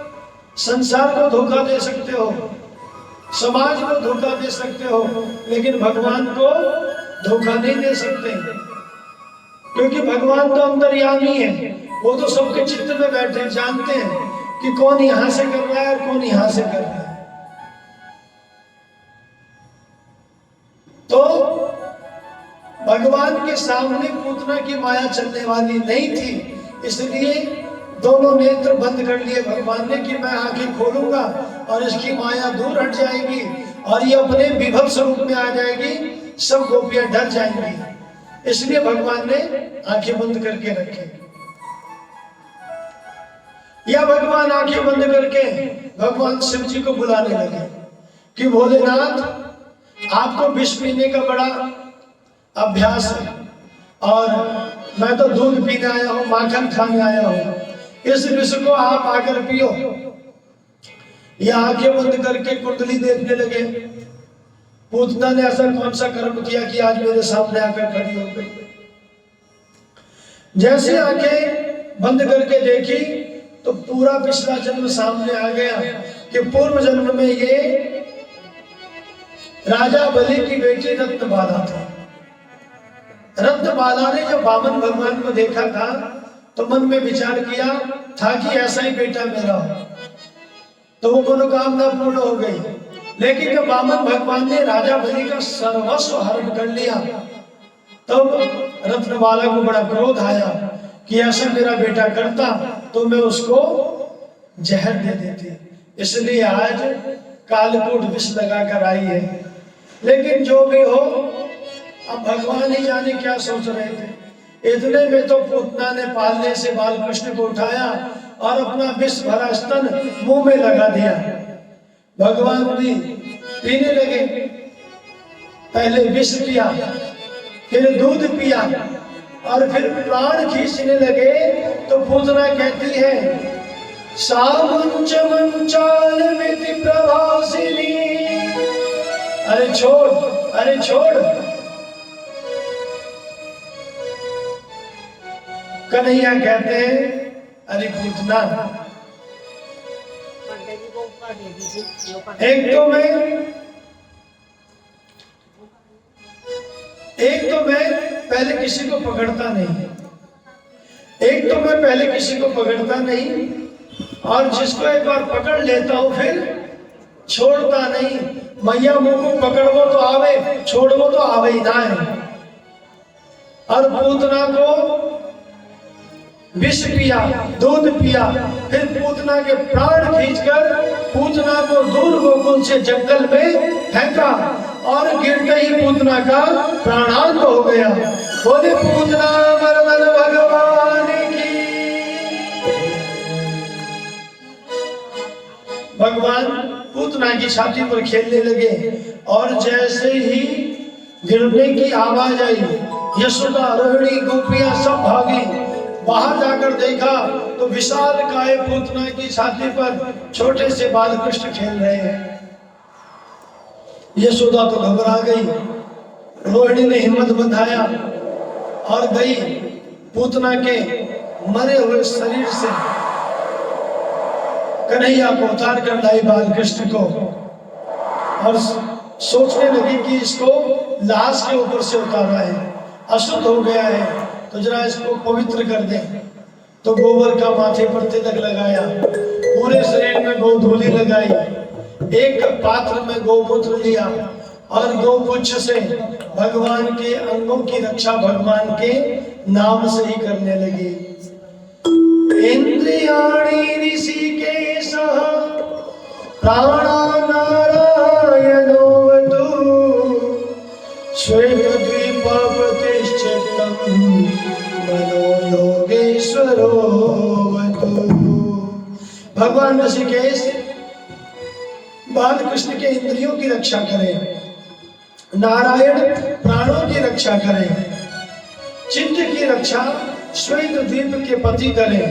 संसार को धोखा दे सकते हो, समाज को धोखा दे सकते हो, लेकिन भगवान को धोखा नहीं दे सकते, क्योंकि भगवान तो अंतर्यामी है। वो तो सबके चित्त में बैठे, जानते हैं कि कौन यहां से कर रहा है और कौन यहां से कर रहा है। तो भगवान के सामने पूतना की माया चलने वाली नहीं थी, इसलिए दोनों नेत्र बंद कर लिए भगवान ने कि मैं आंखें खोलूंगा और इसकी माया दूर हट जाएगी और ये अपने विभव स्वरूप में आ जाएगी, सब गोपियां डर जाएंगी। इसलिए भगवान ने आंखें बंद करके रखे। या भगवान आंखें बंद करके भगवान शिव जी को बुलाने लगे कि भोलेनाथ, आपको विष पीने का बड़ा अभ्यास है और मैं तो दूध पीने आया हूं, माखन खाने आया हूं, इस विष को आप आकर पियो। या आंखें बंद करके कुंडली देखने लगे। पूतना ने ऐसा कौन सा कर्म किया कि आज मेरे सामने आकर खड़ी हो गई। जैसे आंखें बंद करके देखी तो पूरा पिछला जन्म सामने आ गया कि पूर्व जन्म में ये राजा बलि की बेटी रत्नबाला थी। रत्नबाला ने जब वामन भगवान को देखा था तो मन में विचार किया था कि ऐसा ही बेटा मेरा हो, तो वो मनोकामना पूर्ण हो गई। लेकिन जब वामन भगवान ने राजा बलि का सर्वस्व हरण कर लिया तब रत्नबाला को बड़ा क्रोध आया कि ऐसा मेरा बेटा करता तो मैं उसको जहर दे देती। इसलिए आज कालकूट विष लगाकर आई है। लेकिन जो भी हो, अब भगवान ही जाने क्या सोच रहे थे। इतने में तो पूतना ने पालने से बाल कृष्ण को उठाया और अपना विष भरा स्तन मुंह में लगा दिया। भगवान भी पीने लगे। पहले विष पिया, फिर दूध पिया और फिर प्राण खींचने लगे। तो पूतना कहती है, सामुंच मंचाल मिति प्रभासिनी। अरे छोड़, अरे छोड़। कन्हैया कहते हैं, अरे पूतना, एक तो मैं पहले किसी को पकड़ता नहीं, एक तो मैं पहले किसी को पकड़ता नहीं, और जिसको एक बार पकड़ लेता हूं फिर छोड़ता नहीं। मैया मुंह को पकड़वो तो आवे, छोड़वो तो आवे ही ना है। और पूतना को विष पिया, दूध पिया, फिर पूतना के प्राण खींचकर पूतना को दूर गोकुल से जंगल में फेंका, और गिरते ही पूतना का प्राणांत हो गया। बोले पूतना वरदान भगवान की। भगवान पूतना की छाती पर खेलने लगे, और जैसे ही गिरने की आवाज आई, यशोदा, रोहिणी, गोपियां सब भागी। बाहर जाकर देखा तो विशाल काय पूतना की छाती पर छोटे से बाल कृष्ण खेल रहे हैं। यशोदा तो घबरा गई। रोहिणी ने हिम्मत बंधाया और गई पूतना के मरे हुए शरीर से कन्हैया को उतार कर लाई बाल कृष्ण को, और सोचने लगी कि इसको लाश के ऊपर से उतारा है, अशुद्ध हो गया है, तो जरा इसको पवित्र कर दे। तो गोबर का माथे पर तिलक लगाया, पूरे शरीर में गोधूली लगाई, एक पात्र में गोमूत्र लिया, और गोपुच्छ से भगवान के अंगों की रक्षा भगवान के नाम से ही करने लगी। इंद्रियाणि ऋषिकेशः प्राणा नारायणोऽवतु श्वेतद्वीप प्रतिष्ठितं मनो योगेश्वरोऽवतु। भगवान ऋषिकेश बाल कृष्ण के इंद्रियों की रक्षा करें, नारायण प्राणों की रक्षा करें, चित्त की रक्षा श्वेत द्वीप के पति करें,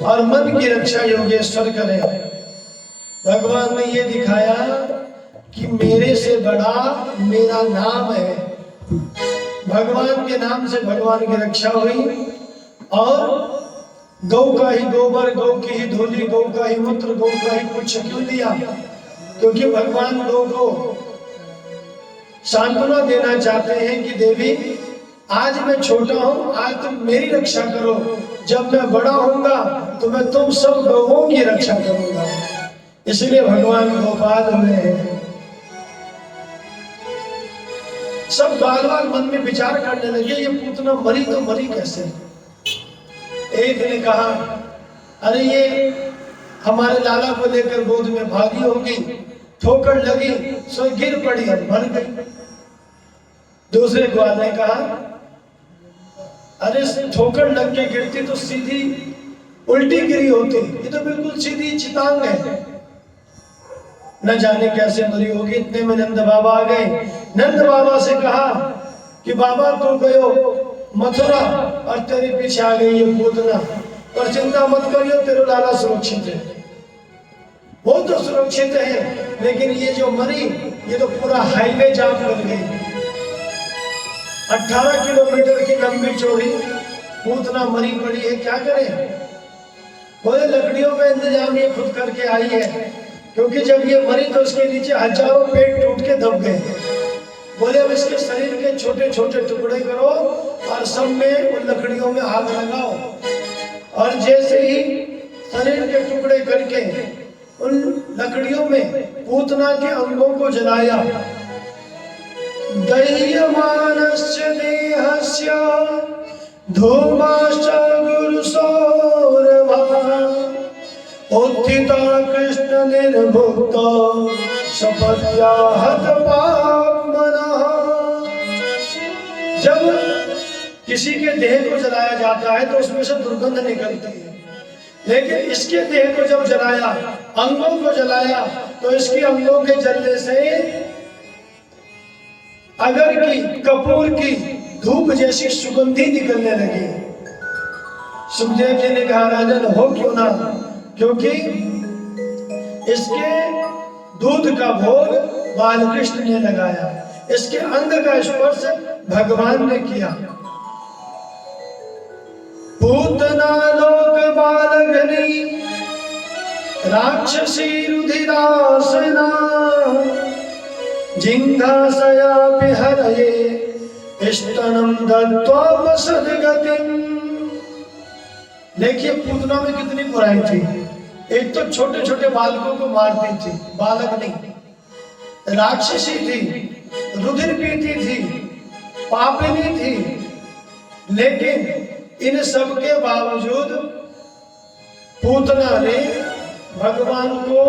और मन की रक्षा योगेश्वर करें। भगवान ने ये दिखाया कि मेरे से बड़ा मेरा नाम है। भगवान के नाम से भगवान की रक्षा हुई, और गौ का ही गोबर, गौ की ही धूली, गौ का ही मूत्र, गौ का ही पुच्छ क्यों दिया? क्योंकि भगवान गौ को सांत्वना देना चाहते हैं कि देवी आज मैं छोटा हूं, आज तुम मेरी रक्षा करो, जब मैं बड़ा होऊंगा तो मैं तुम सब गौओं की रक्षा करूंगा। इसलिए भगवान गोपाल हुए हैं। सब बाल बाल मन में विचार करने लगे, ये पूतना मरी तो मरी कैसे? एक ने कहा, अरे ये हमारे लाला को लेकर गोद में भागी होगी, ठोकर लगी सो गिर पड़ी और मर गई। दूसरे ग्वाल ने कहा, अरे ठोकर लग के गिरती तो सीधी उल्टी गिरी होती, ये तो बिल्कुल सीधी चितांग है, न जाने कैसे मरी होगी। इतने में नंद बाबा आ गए। नंद बाबा से कहा कि बाबा तू गयो मथुरा और तेरे पीछे आ गई ये पूतना, पर चिंता मत करियो, तेरा लाला सुरक्षित है। वो तो सुरक्षित है, लेकिन ये जो मरी ये तो पूरा हाईवे जाम कर गई। 18 किलोमीटर की लंबी चौड़ी पूतना मरी पड़ी है, क्या करें? बोले लकड़ियों का इंतजाम ये खुद करके आई है, क्योंकि जब ये मरी तो उसके नीचे हजारों पेड़ टूट के दब गए। बोले अब इसके शरीर के छोटे छोटे टुकड़े करो और सब में उन लकड़ियों में आग लगाओ, और जैसे ही शरीर के टुकड़े करके उन लकड़ियों में पूतना के अंगों को जलाया। दह्यमानस्य देहस्य धूमाश्च गुरुसौरभा उत्थिता कृष्ण निर्भुक्त सपत्या हत पाप्मनः। जब किसी के देह को जलाया जाता है तो उसमें से दुर्गंध निकलती है, लेकिन इसके देह को जब जलाया, अंगों को जलाया, तो इसके अंगों के जलने से अगर की कपूर की धूप जैसी सुगंधी निकलने लगी। सुखदेव जी ने कहा, राजन हो क्यों ना, क्योंकि इसके दूध का भोग बालकृष्ण ने लगाया, इसके अंग का स्पर्श भगवान ने किया। पूतना लोक बालघनी राक्षसी रुधिरासना जिंघासया विहरये स्तनम दत्वा सदगतिम। देखिए पूतना में कितनी बुराई थी। एक तो छोटे छोटे बालकों को मारती थी, बालक नहीं, राक्षसी थी, रुधिर पीती थी, पापिनी थी। लेकिन इन सब के बावजूद पूतना ने भगवान को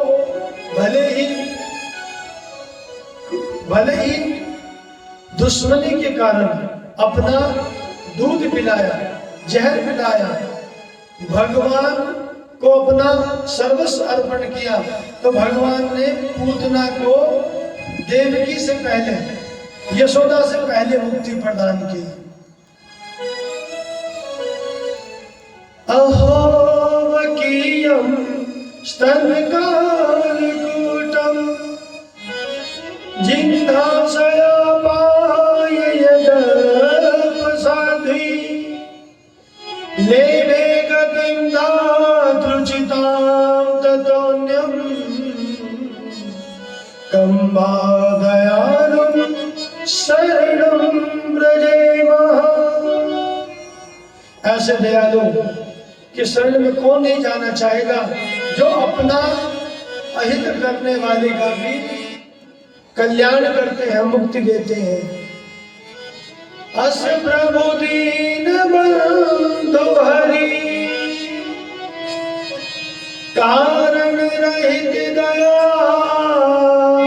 भले ही दुश्मनी के कारण अपना दूध पिलाया, जहर पिलाया, भगवान को अपना सर्वस्व अर्पण किया, तो भगवान ने पूतना को देवकी से पहले, यशोदा से पहले मुक्ति प्रदान की। अहोवकीयं स्तनकालकूटं जिह्वाशयापाय यदपसाध्वी लेभे गतिं दातृचितां ततोऽन्यं कम्बादयालुं शरणं व्रजेमः। ऐसे दयालु कि शरण में कौन नहीं जाना चाहेगा, जो अपना अहित करने वाले का भी कल्याण करते हैं, मुक्ति देते हैं। अस प्रभु दीन बंधु हरि कारण रहित दयाल,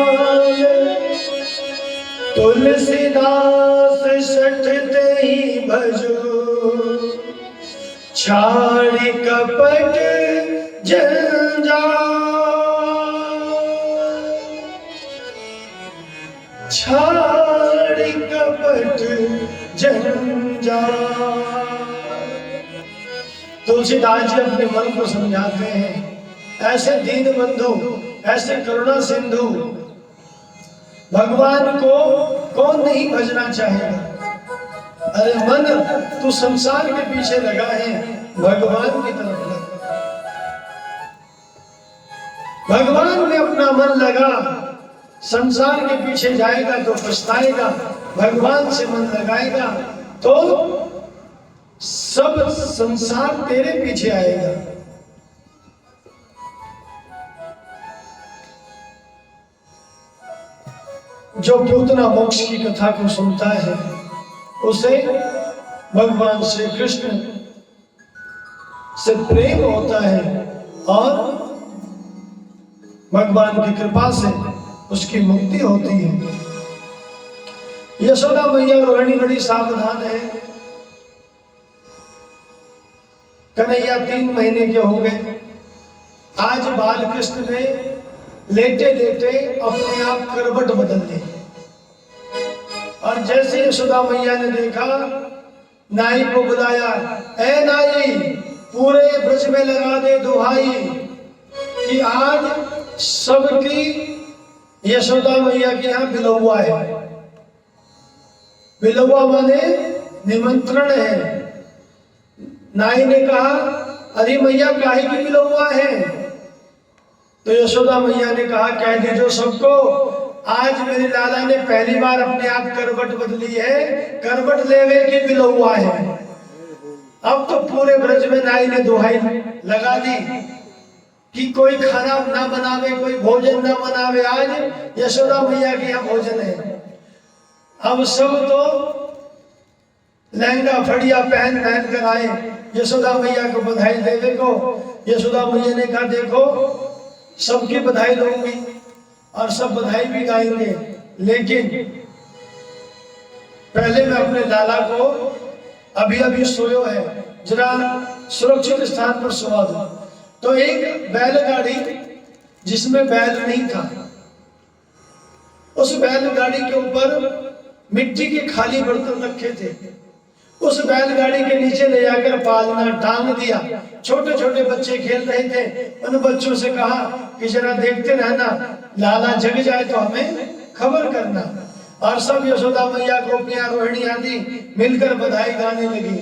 तुलसीदास सठते ही भजो छाड़ी कपट जंजाल, छाड़ी कपट जंजाल। तुलसीदास जी अपने मन को समझाते हैं, ऐसे दीन बंधु, ऐसे करुणा सिंधु भगवान को कौन नहीं भजना चाहेगा। अरे मन तू संसार के पीछे लगा है, भगवान की तरफ लगा। भगवान में अपना मन लगा, संसार के पीछे जाएगा तो पछताएगा। भगवान से मन लगाएगा तो सब संसार तेरे पीछे आएगा। जो पूतना मोक्ष की कथा को सुनता है, उसे भगवान श्री कृष्ण से प्रेम होता है और भगवान की कृपा से उसकी मुक्ति होती है। यशोदा मैया रोहिणी बड़ी सावधान है। कन्हैया 3 महीने के हो गए। आज बाल कृष्ण ने लेटे लेटे अपने आप करवट बदल ली और जैसे यशोदा मैया ने देखा, नाई को बुलाया, ए नाई पूरे ब्रज में लगा दे दुहाई कि आज सबकी यशोदा मैया के यहाँ बिलौआ है। बिलौआ माने निमंत्रण है। नाई ने कहा, अरे मैया काहे की बिलौआ है? तो यशोदा मैया ने कहा, कह दीजिए सबको, आज मेरे लाला ने पहली बार अपने आप करवट बदली है, करवट लेवे की बिलौआ है। अब तो पूरे ब्रज में नाई ने दुहाई लगा दी कि कोई खाना ना बनावे, कोई भोजन ना बनावे, आज यशोदा मैया के यहाँ भोजन है। हम सब तो लहंगा फड़िया पहन कर आए यशोदा मैया को बधाई देवे को। यशोदा मैया ने कहा, देखो सबकी बधाई दूंगी और सब बधाई भी गाएंगे, लेकिन पहले मैं अपने लाला को अभी सोयो है, जरा सुरक्षित स्थान पर सुवा दो। तो एक बैलगाड़ी जिसमें बैल नहीं था, उस बैलगाड़ी के ऊपर मिट्टी के खाली बर्तन रखे थे। उस बैलगाड़ी के नीचे ले जाकर पालना टांग दिया। छोटे छोटे बच्चे खेल रहे थे। उन बच्चों से कहा कि जरा देखते रहना, लाला जग जाए तो हमें खबर करना। और सब यशोदा मैया, गोपियां, रोहिणी आदि मिलकर बधाई गाने लगी।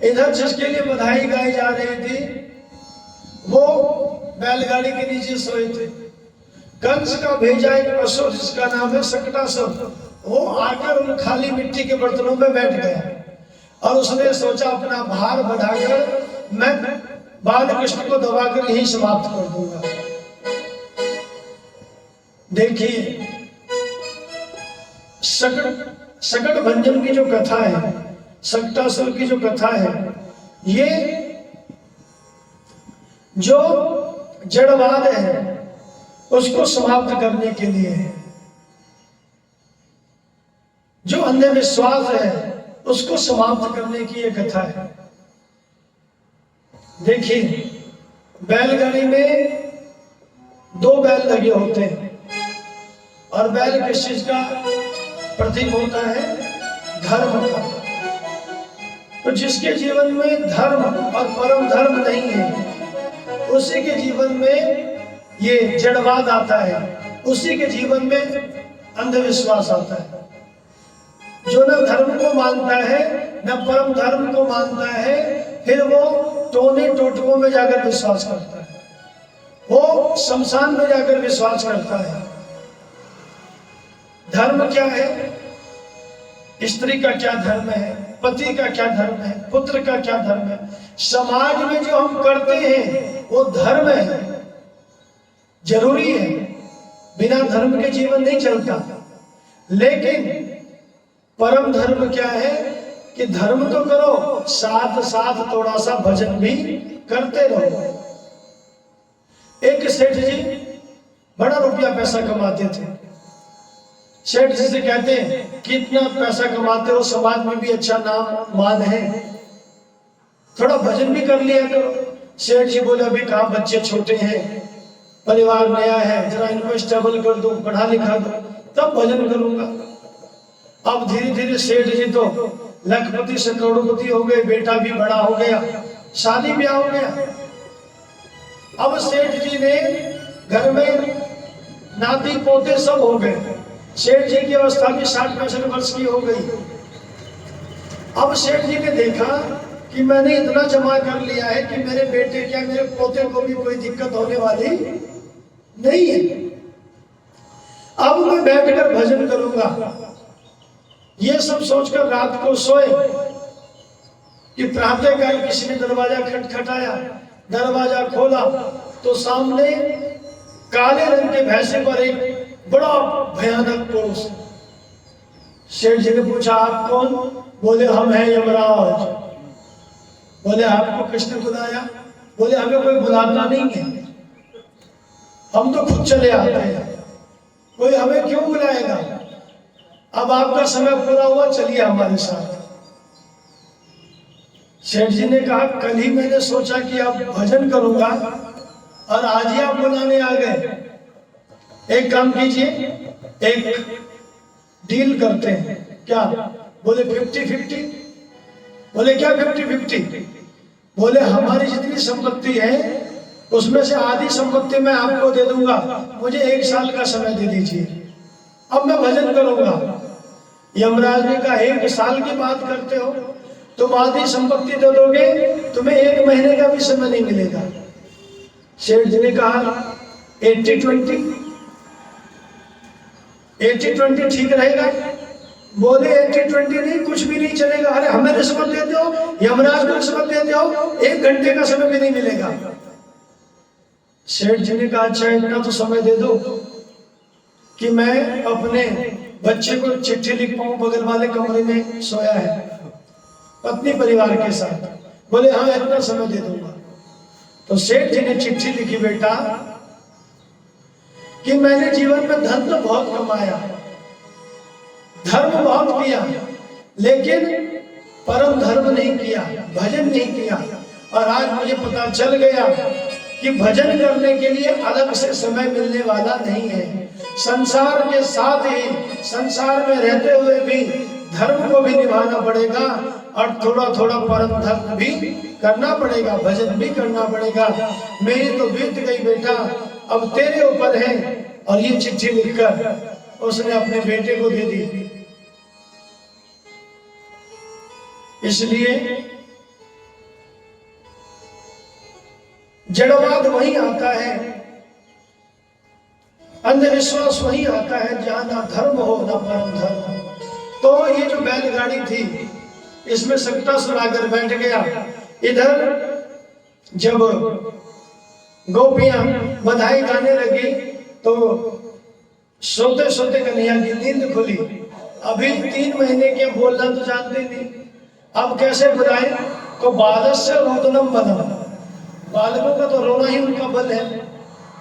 इधर जिसके लिए बधाई गाई जा रही थी वो बैलगाड़ी के नीचे सोए थे। कंस का भेजा एक असुर जिसका नाम है शकटासुर, वो आकर उन खाली मिट्टी के बर्तनों में बैठ गया और उसने सोचा अपना भार बढ़ाकर मैं बालकृष्ण को दबाकर यही समाप्त कर दूंगा। देखिए सकट भंजन की जो कथा है, सकटासुर की जो कथा है, ये जो जड़वाद है उसको समाप्त करने के लिए है। जो अंधविश्वास है उसको समाप्त करने की ये कथा है। देखिए बैलगाड़ी में 2 बैल लगे होते हैं और बैल किस चीज का प्रतीक होता है? धर्म का। तो जिसके जीवन में धर्म और परम धर्म नहीं है उसी के जीवन में ये जड़वाद आता है, उसी के जीवन में अंधविश्वास आता है। जो न धर्म को मानता है न परम धर्म को मानता है, फिर वो टोने टोटकों में जाकर विश्वास करता है, वो शमशान में जाकर विश्वास करता है। धर्म क्या है? स्त्री का क्या धर्म है, पति का क्या धर्म है, पुत्र का क्या धर्म है। समाज में जो हम करते हैं वो धर्म है, जरूरी है, बिना धर्म के जीवन नहीं चलता। लेकिन परम धर्म क्या है कि धर्म तो करो, साथ साथ थोड़ा सा भजन भी करते रहो। एक सेठ जी बड़ा रुपया पैसा कमाते थे। सेठ जी से कहते हैं कितना पैसा कमाते हो, समाज में भी अच्छा नाम मान है, थोड़ा भजन भी कर लिया करो। सेठ जी बोले अभी कहाँ, बच्चे छोटे हैं, परिवार नया है, जरा इनको स्टेबल कर दो, पढ़ा लिखा दो, तब भजन करूंगा। अब धीरे धीरे सेठ जी तो लखपति से करोड़पति हो गए, बेटा भी बड़ा हो गया, शादी ब्याह हो गया। अब सेठ जी ने घर में नाती पोते सब हो गए। सेठ जी की अवस्था भी 60-65 वर्ष की हो गई। अब सेठ जी ने देखा कि मैंने इतना जमा कर लिया है कि मेरे बेटे क्या मेरे पोते को भी कोई दिक्कत होने वाली नहीं है। अब मैं बैठकर भजन करूंगा। ये सब सोचकर रात को सोए कि प्रातःकाल किसी ने दरवाजा खटखटाया, दरवाजा खोला तो सामने काले रंग के भैंसे पर एक बड़ा भयानक पुरुष। सेठ जी ने पूछा आप कौन? बोले हम हैं यमराज। बोले आपको किसने बुलाया? बोले हमें कोई बुलाता नहीं है, हम तो खुद चले आते हैं, कोई हमें क्यों बुलाएगा? अब आपका समय पूरा हुआ, चलिए हमारे साथ। सेठ जी ने कहा कल ही मैंने सोचा कि अब भजन करूंगा और आज ही आप बुलाने आ गए। एक काम कीजिए, एक डील करते हैं। क्या? बोले 50-50। बोले क्या 50-50? बोले हमारी जितनी संपत्ति है उसमें से आधी संपत्ति मैं आपको दे दूंगा, मुझे 1 साल का समय दे दीजिए, अब मैं भजन करूंगा। यमराज ने कहा 1 साल की बात करते हो, तुम आधी संपत्ति दे दोगे, तुम्हें 1 महीने का भी समय नहीं मिलेगा। सेठ जी ने कहा 80-20 ठीक रहेगा? बोले 80-20 नहीं, कुछ भी नहीं चलेगा। अरे हमें रिश्वत देते हो, यमराज को रिश्वत देते हो, 1 घंटे का समय भी नहीं मिलेगा। सेठ जी ने कहा अच्छा इतना तो समय दे दो कि मैं अपने बच्चे को चिट्ठी लिख पाऊं, बगल वाले कमरे में सोया है पत्नी परिवार के साथ। बोले हाँ इतना समय दे दूंगा। तो सेठ जी ने चिट्ठी लिखी बेटा कि मैंने जीवन में धन तो बहुत कमाया, धर्म बहुत किया, लेकिन परम धर्म नहीं किया, भजन नहीं किया। और आज मुझे पता चल गया कि भजन करने के लिए अलग से समय मिलने वाला नहीं है। संसार के साथ ही, संसार में रहते हुए भी धर्म को भी निभाना पड़ेगा और थोड़ा थोड़ा परम धर्म भी करना पड़ेगा, भजन भी करना पड़ेगा। मेरी तो बीत गई बेटा, अब तेरे ऊपर है। और ये चिट्ठी लिखकर उसने अपने बेटे को दे दी। इसलिए जड़वाद वही आता है, अंधविश्वास वही आता है जहाँ ना धर्म हो ना परम धर्म। तो ये जो बैलगाड़ी थी इसमें शक्तासुर आकर बैठ गया। इधर जब गोपियां बधाई गाने लगी तो सोते सोते कन्हैया की नींद खुली। अभी 3 महीने के बोलना तो जानते नहीं, अब कैसे बुलाए? तो बालस्य रोदनम बलम, बालकों का तो रोना ही उनका बल है।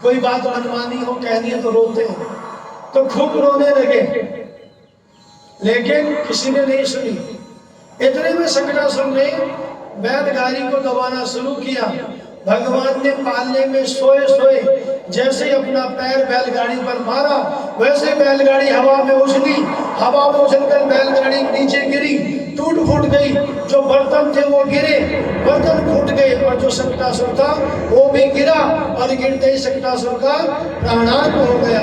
कोई बात मनमानी हो कहनी है तो रोते हैं, तो खूब रोने लगे, लेकिन किसी ने नहीं सुनी। इतने में शक्तासुर ने बैलगाड़ी को दबाना शुरू किया। भगवान ने पालने में सोए सोए जैसे ही अपना पैर बैलगाड़ी पर मारा, वैसे बैलगाड़ी हवा में उछली। हवा में उछलकर बैलगाड़ी नीचे गिरी, टूट फूट गई। जो बर्तन थे वो गिरे, बर्तन फूट गए, और जो शक्तासुर था वो भी गिरा, और गिरते ही शक्तासुर का प्राणांत हो गया।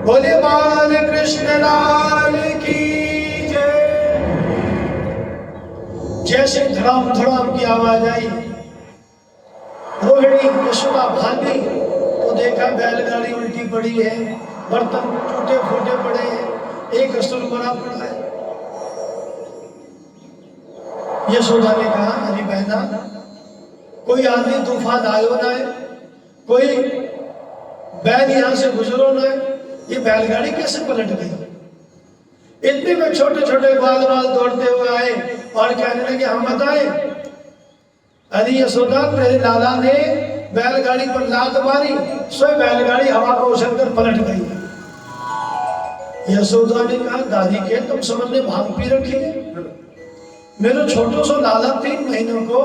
बोले बाल कृष्ण लाल की जय। जैसे धड़ाम धड़ाम की आवाज आई, रोहिणी यशोदा भागी तो देखा बैलगाड़ी उल्टी पड़ी है, बर्तन टूटे फूटे पड़े हैं, एक असुर मरा पड़ा है। यशोदा ने कहा, अरे बहना, कोई आंधी तूफान आयो ना है, कोई बैल यहां से गुजरो ना है, ये बैलगाड़ी कैसे पलट गई? इतने में छोटे छोटे बाल दौड़ते हुए आए और कहने लगे, हम बताएं। अरे यशोदा, तेरे लाला ने बैलगाड़ी पर लात मारी, स्वयं बैलगाड़ी हवा को उछलकर पलट गई। यशोदा ने कहा, दादी के तुम समझने भांग पी रखी है? मेरे छोटो सो लाला 3 महीनों को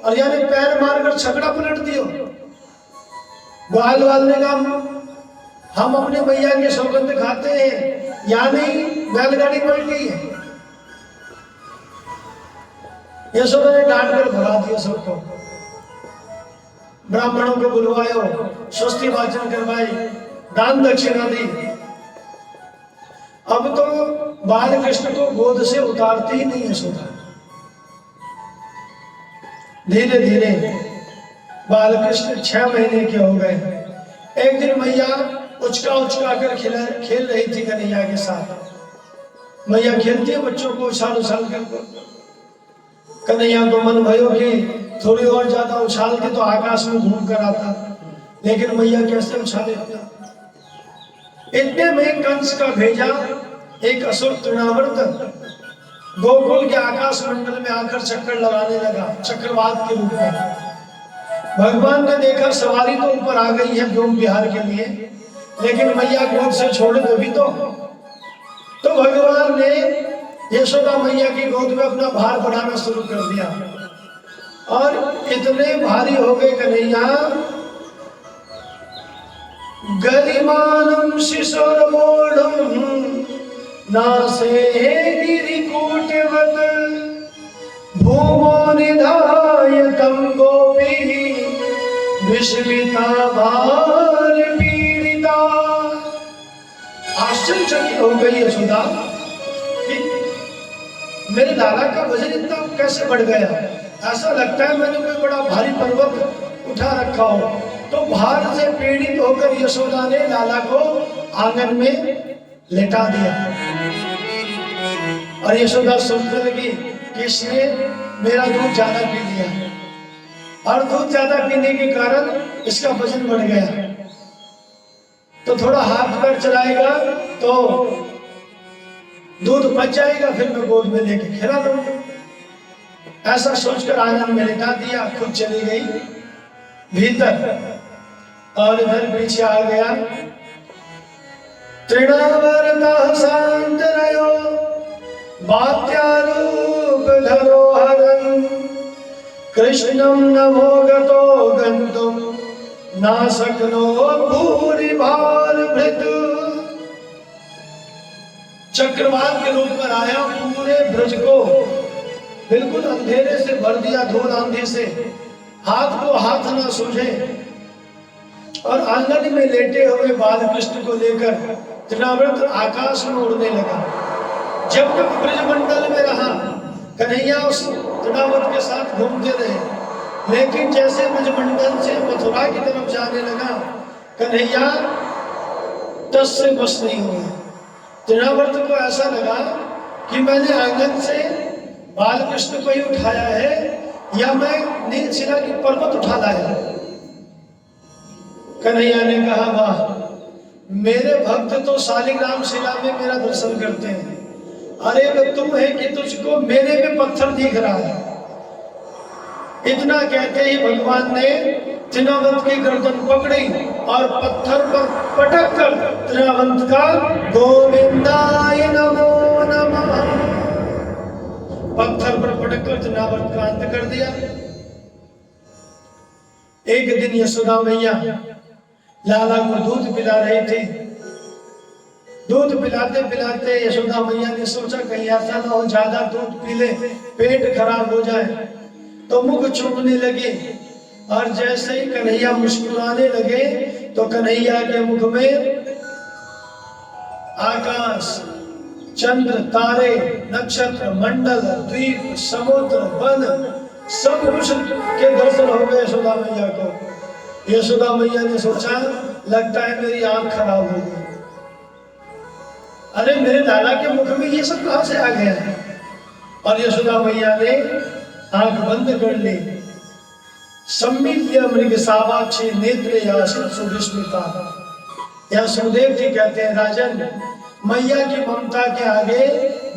और यानी पैर मारकर छकड़ा पलट दियो। ग्वाल वाल ने कहा, हम अपने मैया के सौगंध खाते हैं, यानी बैलगाड़ी पलट गई है। यशोदा ने डांट कर भगा दिया सबको। ब्राह्मणों को बुलवायो, स्वस्ति वाचन करवाई, दान दक्षिणा दी। अब तो बाल कृष्ण को गोद से उतारती ही नहीं यशोदा। धीरे धीरे बाल कृष्ण 6 महीने के हो गए। एक दिन मैया उचका उचका कर खेल रही थी कन्हैया के साथ। मैया खेलती है बच्चों को उछाल उछाल कर। कन्हैया को मन भयो कि थोड़ी और ज्यादा उछालती तो आकाश में घूम कर आता, लेकिन मैया कैसे उछाले अपना। इतने में कंस का भेजा एक असुर तृणावर्त गोकुल के आकाश मंडल में आकर चक्कर लगाने लगा, चक्रवात के रूप में। भगवान ने देखा सवारी तो ऊपर आ गई है व्योम विहार के लिए, लेकिन मैया गोद से छोड़े तभी तो भगवान ने यशोदा मैया की गोद में अपना भार बढ़ाना शुरू कर दिया, और इतने भारी हो गए कन्हैया। गरिमानम शिशुरमूढ़म नासे गिरिकूटवत् भूमो निधायतं गोपी विस्मिता भार पीड़िता। आश्चर्यचकित हो गई यशोदा कि मेरे लाला का वजन इतना कैसे बढ़ गया। ऐसा लगता है मैंने कोई बड़ा भारी पर्वत उठा रखा हो। तो भार से पीड़ित होकर यशोदा ने लाला को आंगन में लेटा दिया, और यशोदा सोचने लगी कि इसने मेरा दूध ज्यादा पी लिया, और दूध ज्यादा पीने के कारण इसका वजन बढ़ गया। तो थोड़ा हाथ पैर चलाएगा तो दूध बच जाएगा, फिर मैं गोद में लेके खिला दूंगा। ऐसा सोचकर आंगन में लेटा दिया, खुद चली गई भीतर, और इधर पीछे आ गया। तृणावर्तः शान्तरयो वात्यारूप धरोहरं कृष्णं नमो गतो गन्तुं नाशक्नो भूरिभारभृत्। चक्रवात के रूप में आया, पूरे ब्रज को बिल्कुल अंधेरे से भर दिया, धूल आंधी से, हाथ को हाथ न सूझे। और आंगन में लेटे हुए बाल कृष्ण को लेकर तृणावर्त आकाश में उड़ने लगा। जब तक ब्रजमंडल में रहा कन्हैया उस तृणावर्त के साथ घूमते रहे, लेकिन जैसे ब्रजमंडल से मथुरा की तरफ जाने लगा कन्हैया टस से बस नहीं हुए। तृणावर्त को ऐसा लगा कि मैंने आंगन से बालकृष्ण को ही उठाया है या मैं नीलशिला की पर्वत उठा लाया। कन्हैया ने कहा, वाह, मेरे भक्त तो शालिग्राम शिला में मेरा दर्शन करते हैं, अरे वो तुम है कि तुझको मेरे में पत्थर दिख रहा है। इतना कहते ही भगवान ने तृणावंत की गर्दन पकड़ी और पत्थर पर पटक कर तृणावंत का गोविंदाय नमो नमः पत्थर पर पटक कर तृणावंत का अंत कर दिया। एक दिन यशोदा मैया लाला को दूध पिला रही थी। दूध पिलाते पिलाते यशोदा मैया ने सोचा कहीं ऐसा ना हो ज्यादा दूध पी ले पेट खराब हो जाए, तो मुख चूमने लगे। और जैसे ही कन्हैया मुस्कुराने लगे तो कन्हैया के मुख में आकाश, चंद्र, तारे, नक्षत्र, मंडल, द्वीप, समुद्र, वन सब कुछ के दर्शन हो गए यशोदा मैया को। यशोदा मैया ने सोचा लगता है मेरी आंख खराब हो गई, अरे मेरे लाला के मुख में ये सब कहां से आ गया है। और यशोदा मैया ने आंख बंद कर ली। सम्मिल्य मृग सावाक्षी नेत्र यासित सुविस्मिता। यह सुखदेव जी कहते हैं, राजन, मैया की ममता के आगे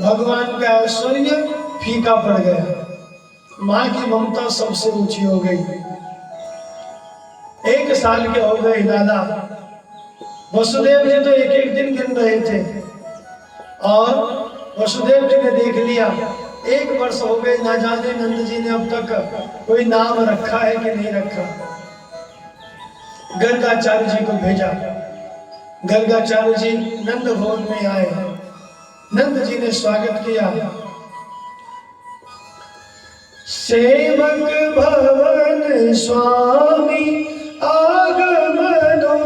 भगवान का ऐश्वर्य फीका पड़ गया। माँ की ममता सबसे ऊंची हो गई। 1 साल के हो गए लाला। वसुदेव जी तो एक एक दिन गिन रहे थे और वसुदेव जी ने देख लिया 1 वर्ष हो गए, ना जाने नंद जी ने अब तक कोई नाम रखा है कि नहीं रखा। गर्गाचार्य जी को भेजा। गर्गाचार्य जी नंद भवन में आए। नंद जी ने स्वागत किया। सेवक भवन स्वामी आगमनो,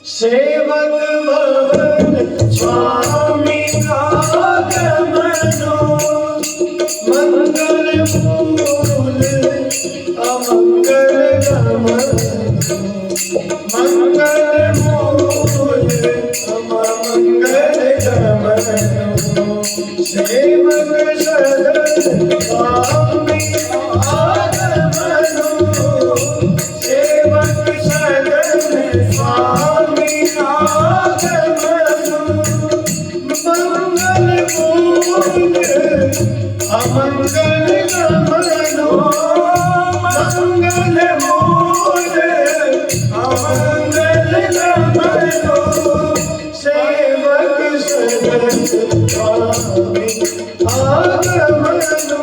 सेवक भवन स्वामी आगमनो, मंगल मूल अमंगल गमनो, मंगल मूल अमंगल गमनो, सेवक सदन स्वामी आगमनो, सेवक सदन स्वामी आगमनो, मंगल मूल अमंगल गमनो, मंगल मूल अमंगल गमनो, सेवक सदन स्वामी आगमनो,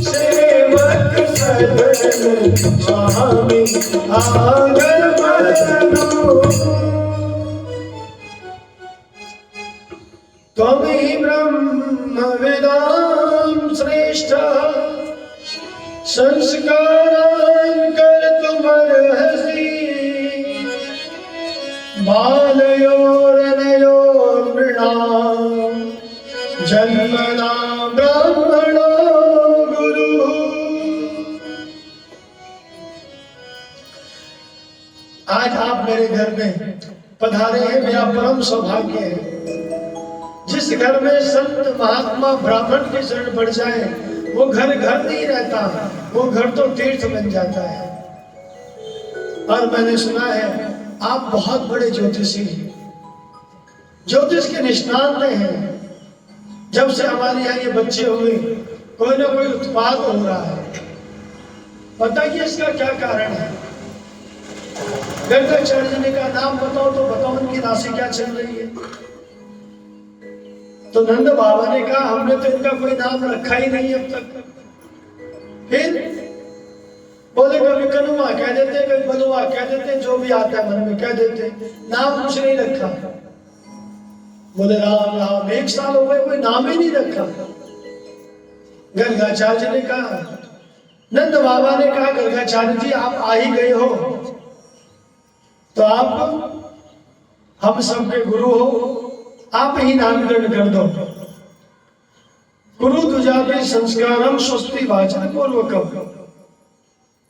सेवक सदन स्वामी आगमनो। त्वमहि ब्रह्म वेदां श्रेष्ठ, संस्कारान् कर्तुमर्हसि, बालयोरनयोर्नृणां जन्मना ब्राह्मणो गुरुः। आज आप मेरे घर में पधारे हैं, मेरा परम सौभाग्य है। जिस घर में संत महात्मा ब्राह्मण की शरण पड़ जाए वो घर घर नहीं रहता, वो घर तो तीर्थ बन जाता है। और मैंने सुना है आप बहुत बड़े ज्योतिषी हैं, ज्योतिष के निष्णात हैं। जब से हमारे यहाँ ये बच्चे हुए कोई ना कोई उत्पाद हो रहा है, बताइए इसका क्या कारण है। गर्गाचार्य जी ने कहा नाम बताओ, तो बताओ उनकी राशि क्या चल रही है। तो नंद बाबा ने कहा हमने तो इनका कोई नाम रखा ही नहीं अब तक। फिर बोले कभी कनुआ कह देते, कभी बलुआ कह देते, जो भी आता है मन में कह देते, नाम कुछ नहीं रखा। बोले राम राम 1 साल हो गए कोई नाम ही नहीं रखा। गर्गाचार्य जी ने कहा, नंद बाबा ने कहा गर्गाचार्य जी आप आ ही गए हो तो आप हम सबके गुरु हो, आप ही नामकरण कर दो। गुरु तुझापि संस्कारम स्वस्ति वाचन पूर्वकम।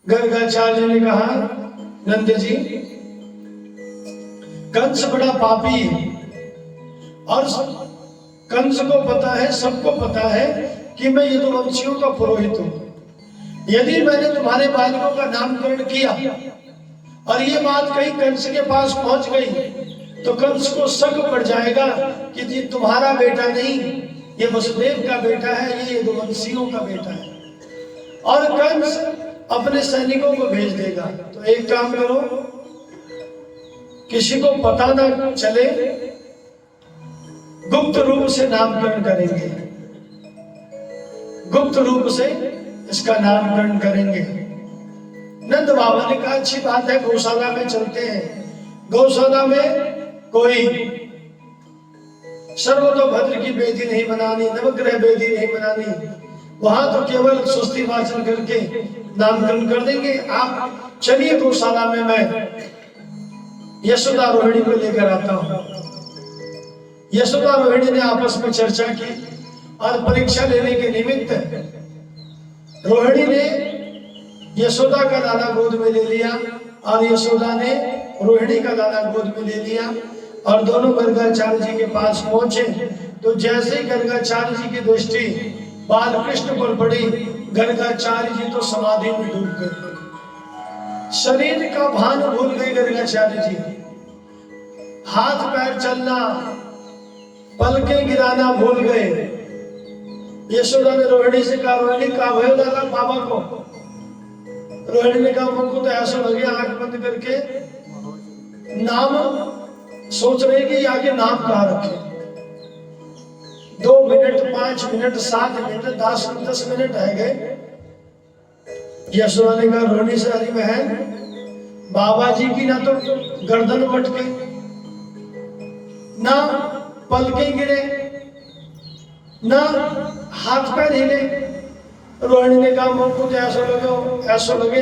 गर्गाचार्य ने कहा नंद जी कंस बड़ा पापी है और कंस को पता है, सबको पता है कि मैं यदुवंशियों का पुरोहित हूं। यदि मैंने तुम्हारे बालकों का नामकरण किया और ये बात कहीं कंस के पास पहुंच गई तो कंस को शक पड़ जाएगा कि ये तुम्हारा बेटा नहीं, ये वसुदेव का बेटा है, ये यदुवंशियों का बेटा है। और कंस अपने सैनिकों को भेज देगा। तो एक काम करो, किसी को पता ना चले, गुप्त रूप से नामकरण करेंगे, गुप्त रूप से इसका नामकरण करेंगे। नंद बाबा ने कहा अच्छी बात है, गौशाला में चलते हैं। गौशाला में कोई सर्वतोभद्र की बेदी नहीं बनानी, नवग्रह बेदी नहीं बनानी, वहां तो केवल सुस्ती वाचन करके नामकरण कर देंगे। आप चलिए गौशाला में, मैं यशोदा रोहिणी को लेकर आता हूं। यशोदा रोहिणी ने आपस में चर्चा की और परीक्षा लेने के निमित्त रोहिणी ने यशोदा का लाला गोद में ले लिया और यशोदा ने रोहिणी का लाला गोद में ले लिया और दोनों गर्गाचार्य जी के पास पहुंचे। तो जैसे ही गर्गाचार्य जी की दृष्टि बालकृष्ण पर पड़ी, गर्गाचार्य जी तो समाधि में डूब गए, शरीर का भान भूल गए गर्गाचार्य जी। हाथ पैर चलना, पलकें गिराना भूल गए। यशोदा ने रोहिणी से कहा, रोहिणी कहा भयो दादा बाबा को। रोहिणी ने कहा मुझको तो ऐसा लगे आंख बंद करके नाम सोच रहे कि आगे नाम कहा रखे। 2 मिनट, 5 मिनट, 7 मिनट, 10 मिनट रह गए। यशोदा ने कहा रोहिणी से, अरे बहन, बाबा जी की ना तो गर्दन मटके, ना पलके गिरे, ना हाथ पैर हिले। रोहिणी ने कहा मुझको तो ऐसा लगे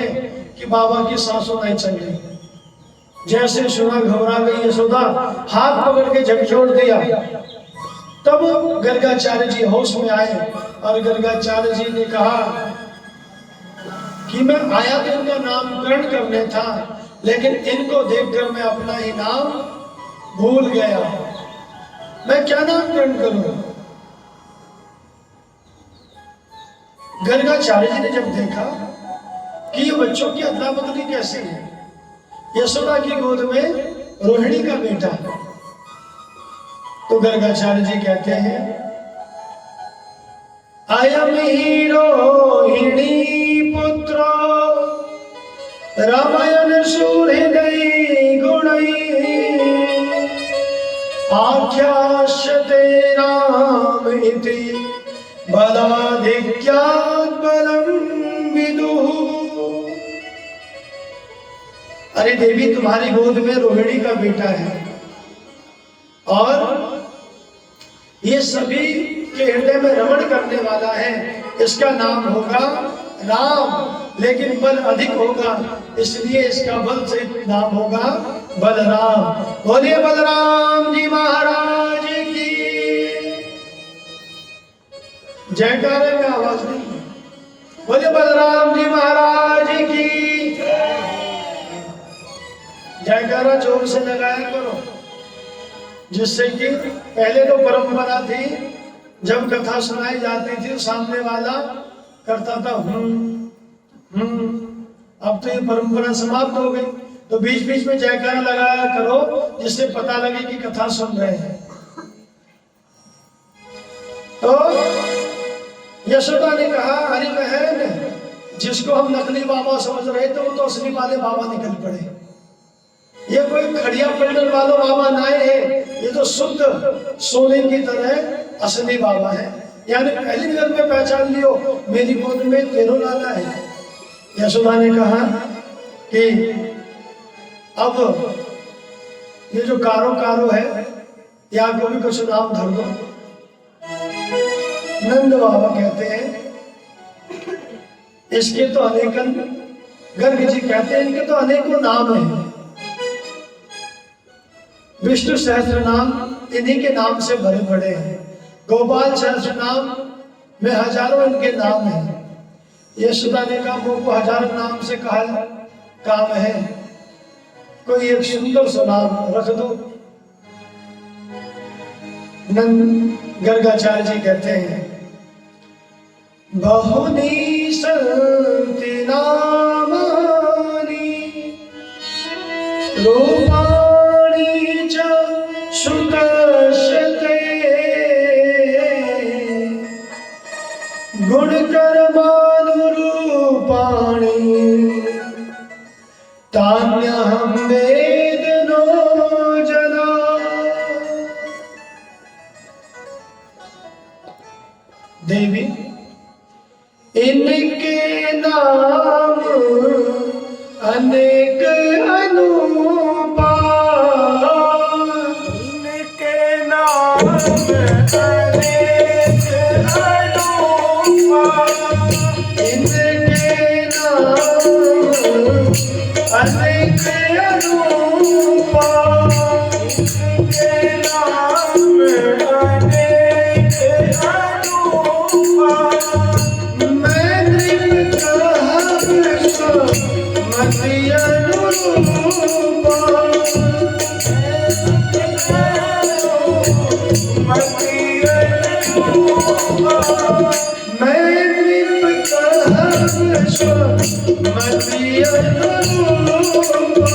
कि बाबा की सांसों नहीं चल रही। जैसे सुना घबरा गई यशोदा, हाथ पकड़ के झकझोर दिया। तब गर्गाचार्य जी होश में आए और गर्गाचार्य जी ने कहा कि मैं आया तो इनका नामकरण करने था, लेकिन इनको देखकर मैं अपना ही नाम भूल गया। मैं क्या नामकरण करूं? गर्गाचार्य जी ने जब देखा कि ये बच्चों की अदला बदली कैसी है, यशोदा की गोद में रोहिणी का बेटा, तो गर्गाचार्य जी कहते हैं अयम ही रोहिणी पुत्र रामायण सुहृदय गुणई आख्यास्यते राम इति बलाधिक्यात् बलं विदुः। अरे देवी, तुम्हारी गोद में रोहिणी का बेटा है और ये सभी के हृदय में रमण करने वाला है। इसका नाम होगा राम, लेकिन बल अधिक होगा, इसलिए इसका बल से नाम होगा बलराम। बोलिए बलराम जी महाराज की जयकारे में आवाज नहीं। बोलिए बलराम जी महाराज की जयकारा जोर से लगाया करो, जिससे कि पहले तो परंपरा थी, जब कथा सुनाई जाती थी सामने वाला करता था अब तो ये परंपरा समाप्त हो गई। तो बीच बीच में जयकारा लगाया करो, जिससे पता लगे कि कथा सुन रहे हैं। तो यशोदा ने कहा अरे बहन, जिसको हम नकली बाबा समझ रहे थे वो तो असली वाले बाबा निकल पड़े। ये कोई खड़िया पंडल वालों बाबा नाए है, ये तो शुद्ध सोने की तरह असली बाबा है। यानी पहली नजर में पहचान लियो, मेरी गोद में तेरो लाला है। यशोदा ने कहा कि अब ये जो कारो कारो है, या को भी कुछ नाम धर दो। नंद बाबा कहते हैं इसके तो अनेकन, गर्ग जी कहते हैं इनके तो अनेकों नाम हैं। विष्णु सहस्त्र नाम इन्हीं के नाम से भरे पड़े हैं। गोपाल सहस्त्र नाम में हजारों इनके नाम हैं। यशोदा ने कहा मुझको हजारों नाम से कहा काम है, कोई एक सुंदर सा नाम रख दो। नंद गर्गाचार्य जी कहते हैं, बहुनी संति नामानि रूपाणि च सुतश्यते गुणकर्मानुरूपाणि तान्यहं वेद नो जना। देवी इनके नाम अनेक अनुपा, इनके नाम अनेक अनुपा, इनके नाम अनेक अनुपा, इनके नाम अनेक अनुपा। मैं नृप कहब मति अनुरूपा, मति अनुरूपा, मैं नृप कहब मति अनुरूपा,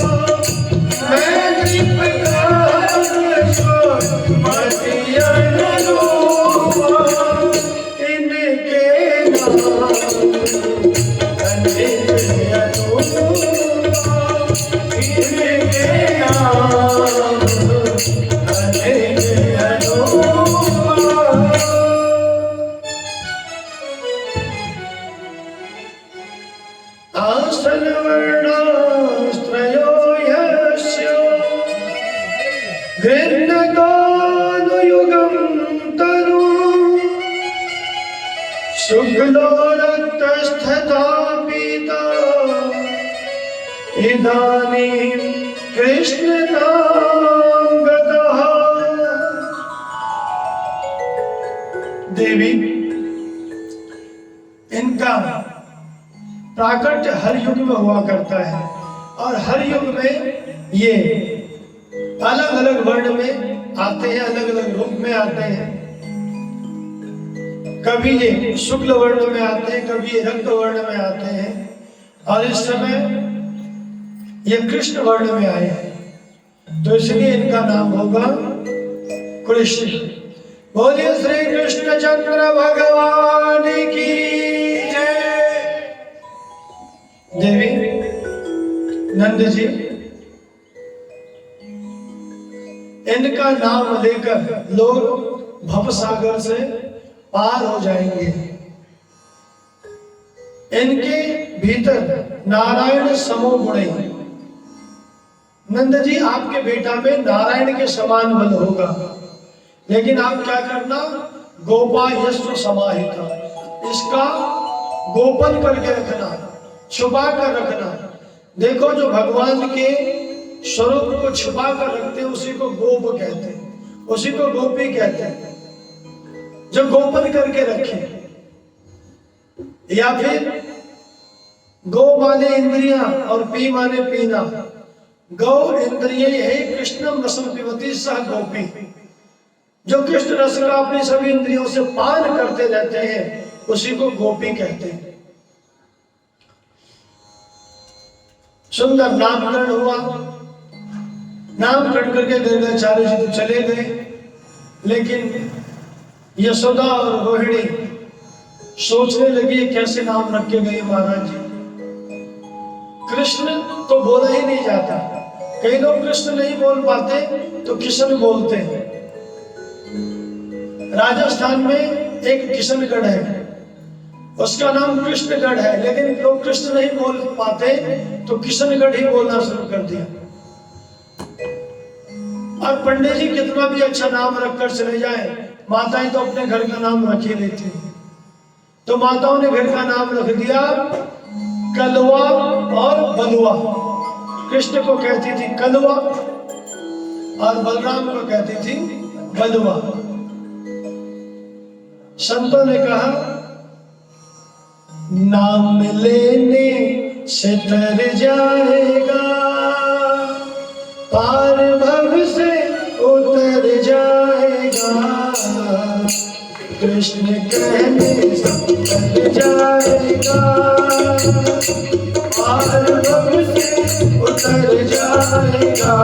मैं नृप कहब मति अनुरूपा। इनके नाम अनेक अनुपा, इनके नाम अनेक अनुपा। आसन वर्णास्त्रयो यस्य गृह्णतोऽनुयुगं तनु शुक्लो रक्तस्तथा पीता इदानीं कृष्णतां गतः। देवी इनका प्राकट्य हर युग में हुआ करता है और हर युग में ये अलग अलग वर्ण में आते हैं, अलग अलग रूप में आते हैं। कभी ये शुक्ल वर्ण में आते हैं, कभी ये रक्त वर्ण में आते हैं और इस समय ये कृष्ण वर्ण में आए हैं, तो इसलिए इनका नाम होगा कृष्ण। बोलिए श्री कृष्ण चंद्र भगवान की जय। देवी नंद जी इनका नाम लेकर लोग भवसागर से पार हो जाएंगे। इनके भीतर नारायण समो गुणे। नंद जी आपके बेटा में नारायण के समान बल होगा, लेकिन आप क्या करना, गोपा यस्व समाहिता, इसका गोपन करके रखना, छुपा कर रखना। देखो जो भगवान के स्वरूप को छुपा कर रखते हैं उसी को गोप कहते हैं, उसी को गोपी कहते हैं, जो गोपन करके रखे। या फिर गो माने इंद्रियां और पी माने पीना। गौ इंद्रिय है कृष्णम रसम पिबती सह गोपी, जो कृष्ण रस का अपनी सभी इंद्रियों से पान करते रहते हैं उसी को गोपी कहते हैं। सुंदर नामकरण हुआ, नामकरण करके गर्गाचार्य जी तो चले गए, लेकिन यशोदा और रोहिणी सोचने लगी कैसे नाम रख के गए महाराज जी। कृष्ण तो बोला ही नहीं जाता, कई लोग कृष्ण नहीं बोल पाते तो किशन बोलते हैं। राजस्थान में एक किशनगढ़ है, उसका नाम कृष्णगढ़ है, लेकिन लोग कृष्ण नहीं बोल पाते तो किशनगढ़ ही बोलना शुरू कर दिया। और पंडित जी कितना भी अच्छा नाम रखकर चले जाए, माताएं तो अपने घर का नाम रख ही लेती हैं। तो माताओं ने घर का नाम रख दिया कलवा और बलुआ। कृष्ण को कहती थी कलवा और बलराम को कहती थी बलुआ। संतों ने कहा नाम लेने से तर जाएगा कृष्ण कहने सब टल जाएगा, पार भव से उतर जाएगा।